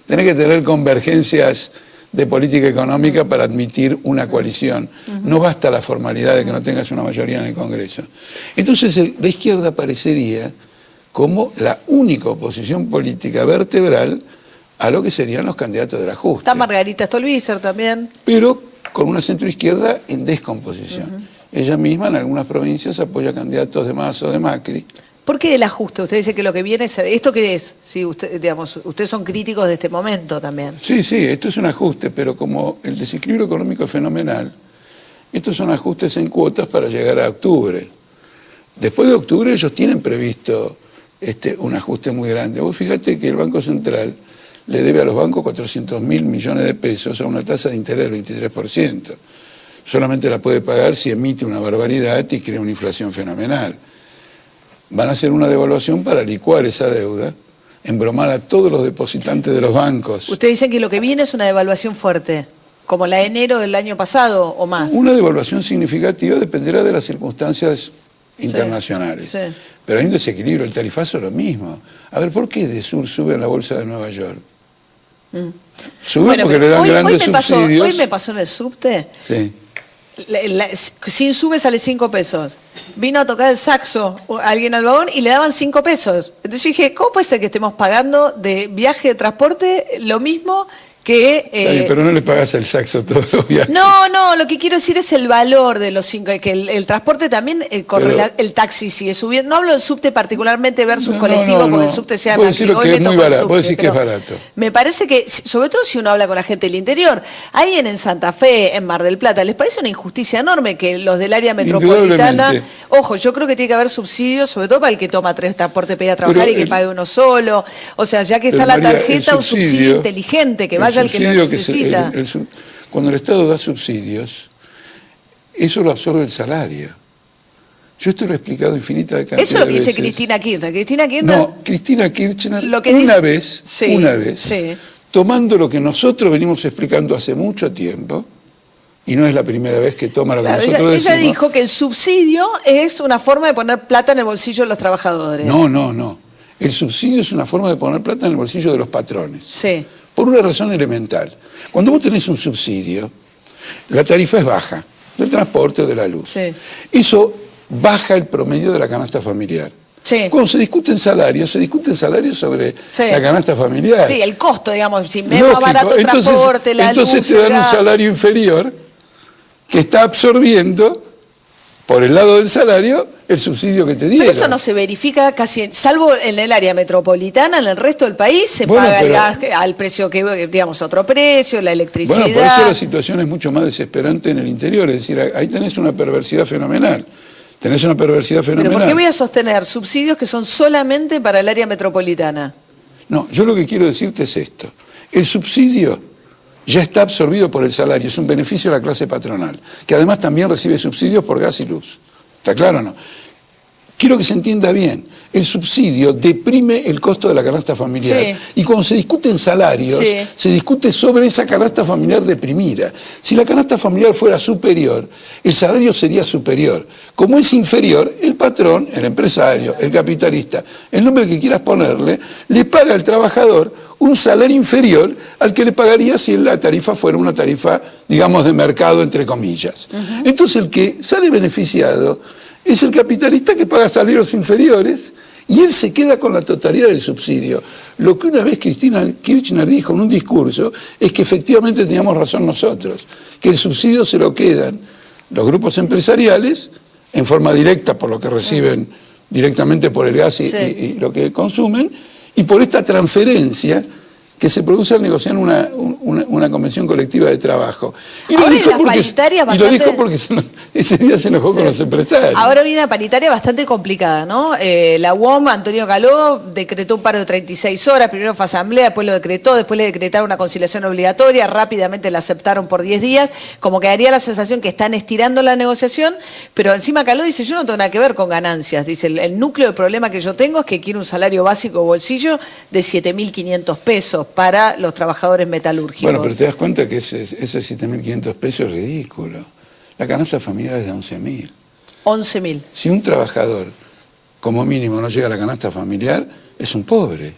tenés que tener convergencias de política económica para admitir una coalición. No basta la formalidad de que no tengas una mayoría en el Congreso. Entonces la izquierda parecería como la única oposición política vertebral a lo que serían los candidatos del ajuste. Está Margarita Stolbizer también. Pero con una centroizquierda en descomposición. Ella misma en algunas provincias apoya candidatos de Massa o de Macri. ¿Por qué el ajuste? Usted dice que lo que viene es... ¿Esto qué es? Si usted, digamos, ustedes son críticos de este momento también. Sí, esto es un ajuste, pero como el desequilibrio económico es fenomenal, estos son ajustes en cuotas para llegar a octubre. Después de octubre ellos tienen previsto un ajuste muy grande. Vos fíjate que el Banco Central le debe a los bancos 400.000 millones de pesos a una tasa de interés del 23%. Solamente la puede pagar si emite una barbaridad y crea una inflación fenomenal. Van a hacer una devaluación para licuar esa deuda, embromar a todos los depositantes de los bancos. Ustedes dicen que lo que viene es una devaluación fuerte, como la de enero del año pasado o más. Una devaluación significativa dependerá de las circunstancias internacionales. Pero hay un desequilibrio, el tarifazo es lo mismo. A ver, ¿por qué Edesur sube a la bolsa de Nueva York? Sube porque le dan grandes subsidios. Hoy me pasó en el subte. Sí. Sin sube sale 5 pesos. Vino a tocar el saxo alguien al vagón y le daban 5 pesos. Entonces yo dije, ¿cómo puede ser que estemos pagando de viaje de transporte lo mismo que... Está bien, pero no le pagas el saxo todos los viajes. No, lo que quiero decir es el valor de los 5, que el transporte también el taxi sigue subiendo. No hablo del subte particularmente versus colectivo, porque el subte sea más decir que es muy barato, puedo decir que es barato. Me parece que, sobre todo si uno habla con la gente del interior, alguien en Santa Fe, en Mar del Plata, ¿les parece una injusticia enorme que los del área metropolitana... Ojo, yo creo que tiene que haber subsidios, sobre todo para el que toma 3 transportes para ir a trabajar y que pague uno solo. O sea, ya que está la tarjeta, un subsidio inteligente, que vaya al que lo necesita. Cuando el Estado da subsidios, eso lo absorbe el salario. Yo esto lo he explicado infinita cantidad de veces. Eso es lo que dice Cristina Kirchner. No, Cristina Kirchner una vez, tomando lo que nosotros venimos explicando hace mucho tiempo, y no es la primera vez que toma lo que nosotros decimos. Ella dijo que el subsidio es una forma de poner plata en el bolsillo de los trabajadores. No. El subsidio es una forma de poner plata en el bolsillo de los patrones. Sí. Por una razón elemental. Cuando vos tenés un subsidio, la tarifa es baja, del transporte o de la luz. Sí. Eso baja el promedio de la canasta familiar. Sí. Cuando se discuten salarios sobre la canasta familiar. Sí, el costo, digamos, si me va barato el transporte, la luz, entonces te dan un salario inferior que está absorbiendo, por el lado del salario, el subsidio que te dieron. Pero eso no se verifica casi, salvo en el área metropolitana, en el resto del país se paga el gas al precio que, digamos, otro precio, la electricidad. Bueno, por eso la situación es mucho más desesperante en el interior, es decir, ahí tenés una perversidad fenomenal. ¿Pero por qué voy a sostener subsidios que son solamente para el área metropolitana? No, yo lo que quiero decirte es esto. El subsidio ya está absorbido por el salario, es un beneficio de la clase patronal, que además también recibe subsidios por gas y luz. ¿Está claro o no? Quiero que se entienda bien. el subsidio deprime el costo de la canasta familiar. Sí. Y cuando se discuten salarios, Sí. se discute sobre esa canasta familiar deprimida. Si la canasta familiar fuera superior, el salario sería superior. Como es inferior, el patrón, el empresario, el capitalista, el nombre que quieras ponerle, le paga al trabajador un salario inferior al que le pagaría si la tarifa fuera una tarifa, digamos, de mercado, entre comillas. Entonces el que sale beneficiado es el capitalista que paga salarios inferiores y él se queda con la totalidad del subsidio. Lo que una vez Cristina Kirchner dijo en un discurso es que efectivamente teníamos razón nosotros, que el subsidio se lo quedan los grupos empresariales en forma directa por lo que reciben directamente por el gas y lo que consumen, y por esta transferencia que se produce al negociar una convención colectiva de trabajo. Y lo dijo porque ese día se enojó con los empresarios. Ahora viene una paritaria bastante complicada, ¿no? La UOM, Antonio Caló, decretó un paro de 36 horas, primero fue asamblea, después lo decretó, después le decretaron una conciliación obligatoria, rápidamente la aceptaron por 10 días, como que daría la sensación que están estirando la negociación, pero encima Caló dice, yo no tengo nada que ver con ganancias, dice, el núcleo del problema que yo tengo es que quiero un salario básico bolsillo de 7.500 pesos para los trabajadores metalúrgicos. Bueno, pero te das cuenta que ese 7.500 pesos es ridículo. La canasta familiar es de 11.000. 11.000. Si un trabajador, como mínimo, no llega a la canasta familiar, es un pobre.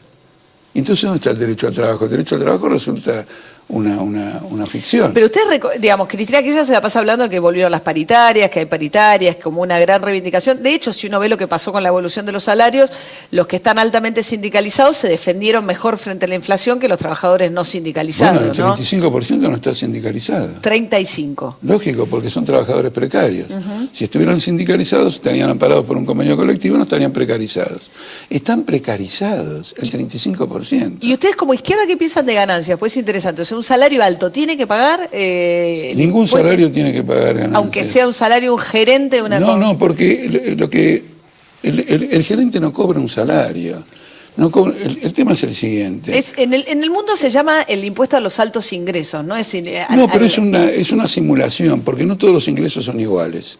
Entonces, ¿dónde está el derecho al trabajo? El derecho al trabajo resulta una ficción. Pero usted, digamos, Cristina Kirchner se la pasa hablando de que volvieron las paritarias, que hay paritarias, como una gran reivindicación. De hecho, si uno ve lo que pasó con la evolución de los salarios, los que están altamente sindicalizados se defendieron mejor frente a la inflación que los trabajadores no sindicalizados. Bueno, el 35% no está sindicalizado. 35%. Lógico, porque son trabajadores precarios. Si estuvieran sindicalizados, estarían amparados por un convenio colectivo, no estarían precarizados. Están precarizados, el 35%. ¿Y ustedes como izquierda qué piensan de ganancias? Pues es interesante. O sea, un salario alto tiene que pagar... Ningún salario tiene que pagar ganancias. Aunque sea un salario, un gerente de una... No, porque el gerente no cobra un salario. No cobra, el tema es el siguiente. En el mundo se llama el impuesto a los altos ingresos, ¿no? Pero es una simulación, porque no todos los ingresos son iguales.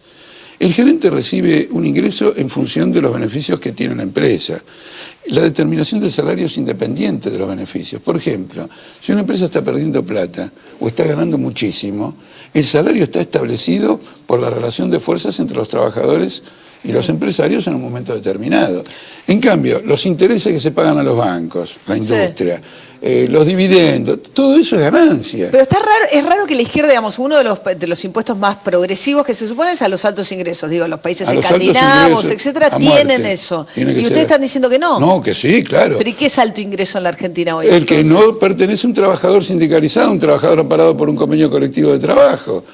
El gerente recibe un ingreso en función de los beneficios que tiene la empresa. La determinación del salario es independiente de los beneficios. Por ejemplo, si una empresa está perdiendo plata o está ganando muchísimo, el salario está establecido por la relación de fuerzas entre los trabajadores y los empresarios en un momento determinado. En cambio, los intereses que se pagan a los bancos, la industria, los dividendos, todo eso es ganancia. Pero es raro que la izquierda, digamos, uno de los impuestos más progresivos que se supone es a los altos ingresos. Digo, los países escandinavos, etcétera, tienen eso. Y ustedes están diciendo que no. No, que sí, claro. ¿Pero y qué es alto ingreso en la Argentina hoy? El que no pertenece a un trabajador sindicalizado, un trabajador amparado por un convenio colectivo de trabajo.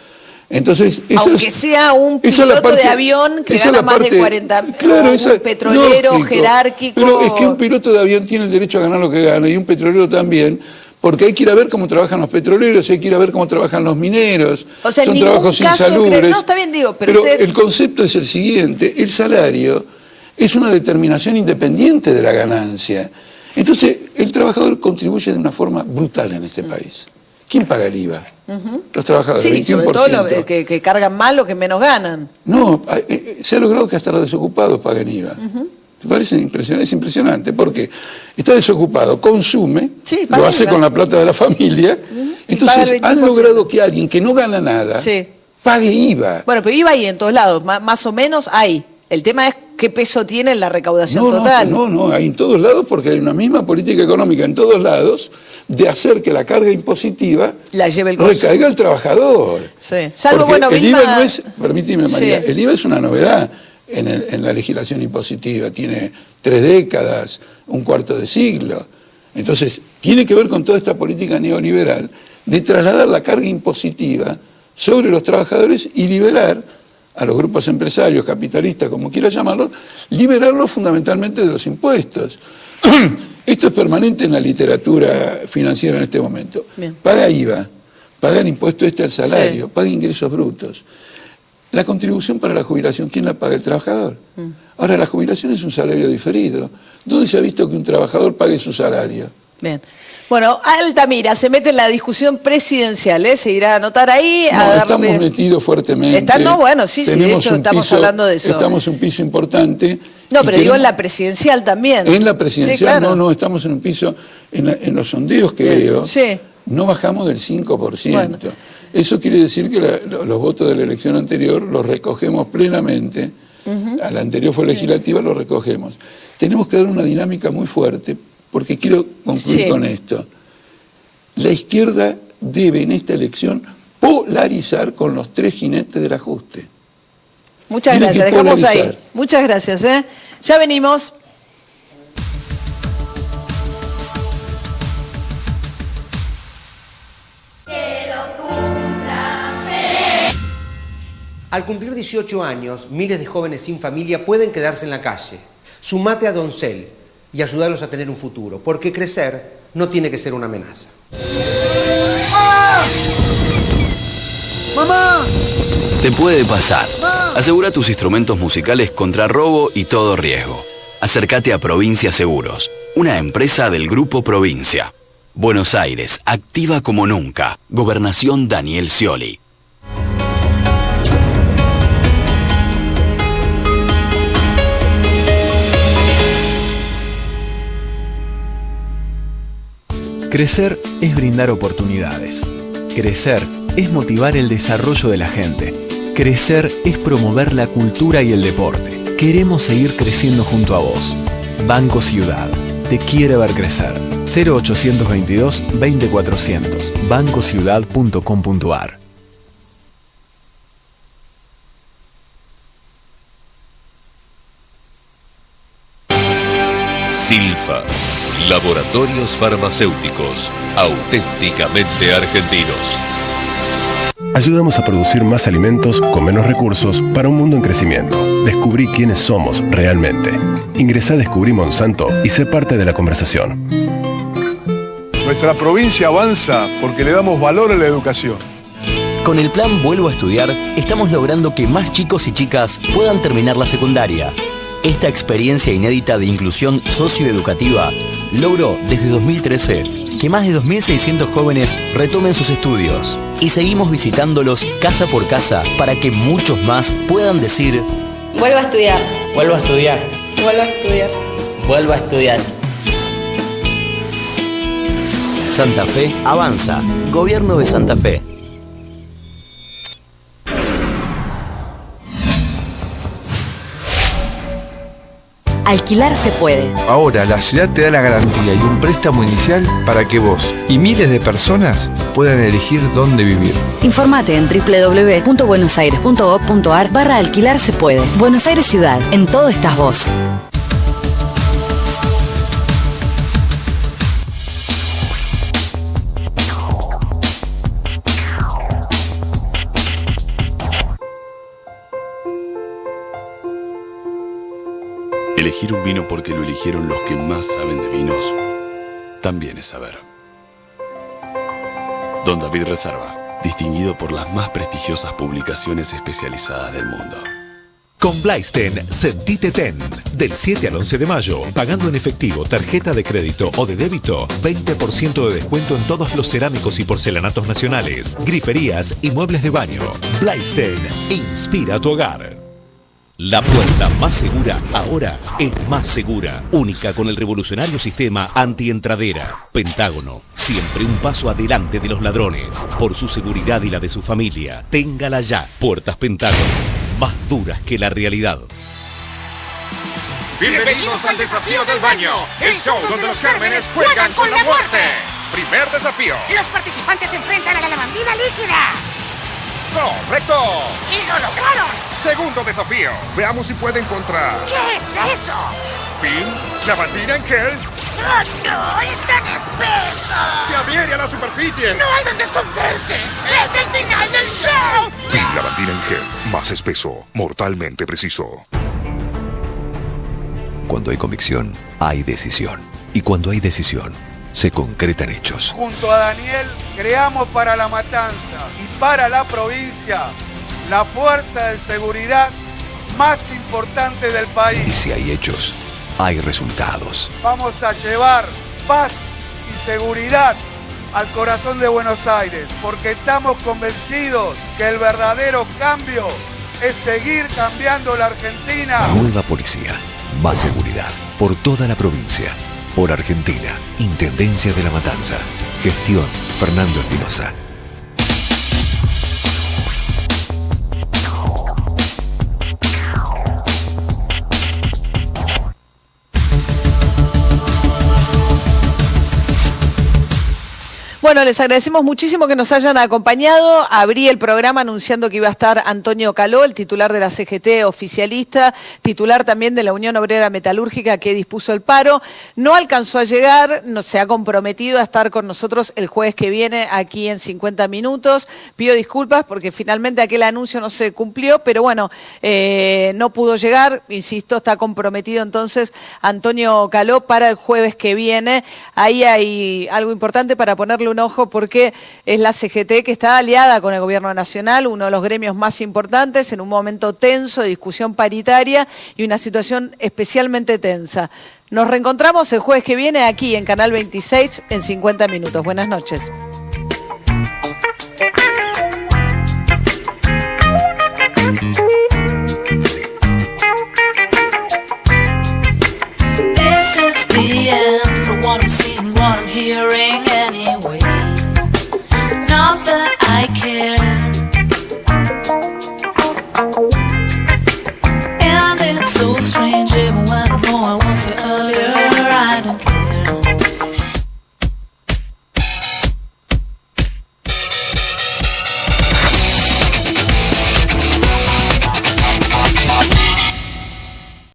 Entonces, aunque sea un piloto de avión que gana más de 40.000, claro, un petrolero lógico, jerárquico. Pero es que un piloto de avión tiene el derecho a ganar lo que gana y un petrolero también, porque hay que ir a ver cómo trabajan los petroleros, hay que ir a ver cómo trabajan los mineros. O sea, son trabajos insalubres. No, está bien, digo, pero el concepto es el siguiente: el salario es una determinación independiente de la ganancia. Entonces, el trabajador contribuye de una forma brutal en este país. ¿Quién paga el IVA? Los trabajadores. Sí, 21%. Sobre todo los que cargan mal o que menos ganan. No, se ha logrado que hasta los desocupados paguen IVA. ¿Te parece impresionante? Es impresionante porque está desocupado, consume, lo hace IVA con la plata de la familia. Entonces han logrado que alguien que no gana nada pague IVA. Bueno, pero IVA hay en todos lados, más o menos hay. El tema es qué peso tiene en la recaudación total. No, hay en todos lados porque hay una misma política económica en todos lados de hacer que la carga impositiva la lleve el recaiga al trabajador. Sí. Salvo, el IVA no es, permíteme María, el IVA es una novedad en la legislación impositiva, tiene 3 décadas, un cuarto de siglo. Entonces, tiene que ver con toda esta política neoliberal de trasladar la carga impositiva sobre los trabajadores y liberar a los grupos empresarios, capitalistas, como quiera llamarlos, liberarlos fundamentalmente de los impuestos. Esto es permanente en la literatura financiera en este momento. Bien. Paga IVA, paga el impuesto al salario, paga ingresos brutos. La contribución para la jubilación, ¿quién la paga? El trabajador. Ahora, la jubilación es un salario diferido. ¿Dónde se ha visto que un trabajador pague su salario? Bien. Bueno, Altamira se mete en la discusión presidencial, se irá a anotar ahí. Estamos metidos fuertemente. Sí, de hecho estamos hablando de eso. Estamos un piso importante No, pero digo en la presidencial también. En la presidencial, sí, claro. no, estamos en un piso, en los sondeos que veo, sí. no bajamos del 5%. Bueno. Eso quiere decir que los votos de la elección anterior los recogemos plenamente. A la anterior fue legislativa, los recogemos. Tenemos que dar una dinámica muy fuerte, porque quiero concluir con esto. La izquierda debe en esta elección polarizar con los 3 jinetes del ajuste. Muchas Tiene gracias, que dejamos polarizar. ahí. Muchas gracias. Ya venimos. Al cumplir 18 años, miles de jóvenes sin familia pueden quedarse en la calle. Sumate a Doncel y ayudarlos a tener un futuro, porque crecer no tiene que ser una amenaza. ¡Ah! ¡Mamá! Te puede pasar. ¡Ah! Asegura tus instrumentos musicales contra robo y todo riesgo. Acércate a Provincia Seguros, una empresa del Grupo Provincia. Buenos Aires, activa como nunca. Gobernación Daniel Scioli. Crecer es brindar oportunidades. Crecer es motivar el desarrollo de la gente. Crecer es promover la cultura y el deporte. Queremos seguir creciendo junto a vos. Banco Ciudad. Te quiere ver crecer. 0822-20400. bancociudad.com.ar. Silfa. Laboratorios farmacéuticos, auténticamente argentinos. Ayudamos a producir más alimentos con menos recursos para un mundo en crecimiento. Descubrí quiénes somos realmente. Ingresá a Descubrí Monsanto y sé parte de la conversación. Nuestra provincia avanza porque le damos valor a la educación. Con el plan Vuelvo a Estudiar, estamos logrando que más chicos y chicas puedan terminar la secundaria. Esta experiencia inédita de inclusión socioeducativa logró desde 2013 que más de 2.600 jóvenes retomen sus estudios. Y seguimos visitándolos casa por casa para que muchos más puedan decir: Vuelvo a estudiar. Vuelvo a estudiar. Vuelvo a estudiar. Vuelvo a estudiar. Santa Fe avanza. Gobierno de Santa Fe. Alquilar se puede. Ahora la ciudad te da la garantía y un préstamo inicial para que vos y miles de personas puedan elegir dónde vivir. Informate en www.buenosaires.gov.ar/alquilar se puede. Buenos Aires Ciudad, en todo estás vos. Elegir un vino porque lo eligieron los que más saben de vinos, también es saber. Don David Reserva, distinguido por las más prestigiosas publicaciones especializadas del mundo. Con Blaisten, sentite ten. Del 7 al 11 de mayo, pagando en efectivo, tarjeta de crédito o de débito, 20% de descuento en todos los cerámicos y porcelanatos nacionales, griferías y muebles de baño. Blaisten, inspira tu hogar. La puerta más segura ahora es Más Segura, única con el revolucionario sistema antientradera. Pentágono, siempre un paso adelante de los ladrones. Por su seguridad y la de su familia, téngala ya. Puertas Pentágono, más duras que la realidad. Bienvenidos al Desafío del Baño, el show donde los gérmenes juegan con la muerte. Primer desafío. Los participantes se enfrentan a la lavandina líquida. ¡Correcto! ¡Y lo lograron! Segundo desafío. Veamos si pueden encontrar... ¿Qué es eso? ¿Pin? ¿Lavandina en gel? ¡Oh, no! ¡Es tan espeso! ¡Se adhiere a la superficie! ¡No hay donde esconderse! ¡Es el final del show! Pin lavandina en gel. Más espeso. Mortalmente preciso. Cuando hay convicción, hay decisión. Y cuando hay decisión, se concretan hechos. Junto a Daniel, creamos para La Matanza y para la provincia la fuerza de seguridad más importante del país. Y si hay hechos, hay resultados. Vamos a llevar paz y seguridad al corazón de Buenos Aires, porque estamos convencidos que el verdadero cambio es seguir cambiando la Argentina. Nueva policía, Más seguridad. Por toda la provincia. Por Argentina. Intendencia de La Matanza. Gestión Fernando Espinosa. Bueno, les agradecemos muchísimo que nos hayan acompañado. Abrí el programa anunciando que iba a estar Antonio Caló, el titular de la CGT oficialista, titular también de la Unión Obrera Metalúrgica que dispuso el paro. No alcanzó a llegar, no se ha comprometido a estar con nosotros el jueves que viene aquí en 50 minutos. Pido disculpas porque finalmente aquel anuncio no se cumplió, pero bueno, no pudo llegar. Insisto, está comprometido entonces Antonio Caló para el jueves que viene. Ahí hay algo importante para ponerle un ojo porque es la CGT que está aliada con el Gobierno Nacional, uno de los gremios más importantes, en un momento tenso de discusión paritaria y una situación especialmente tensa. Nos reencontramos el jueves que viene aquí en Canal 26 en 50 minutos. Buenas noches. This is the end for what I'm seeing, what I'm hearing.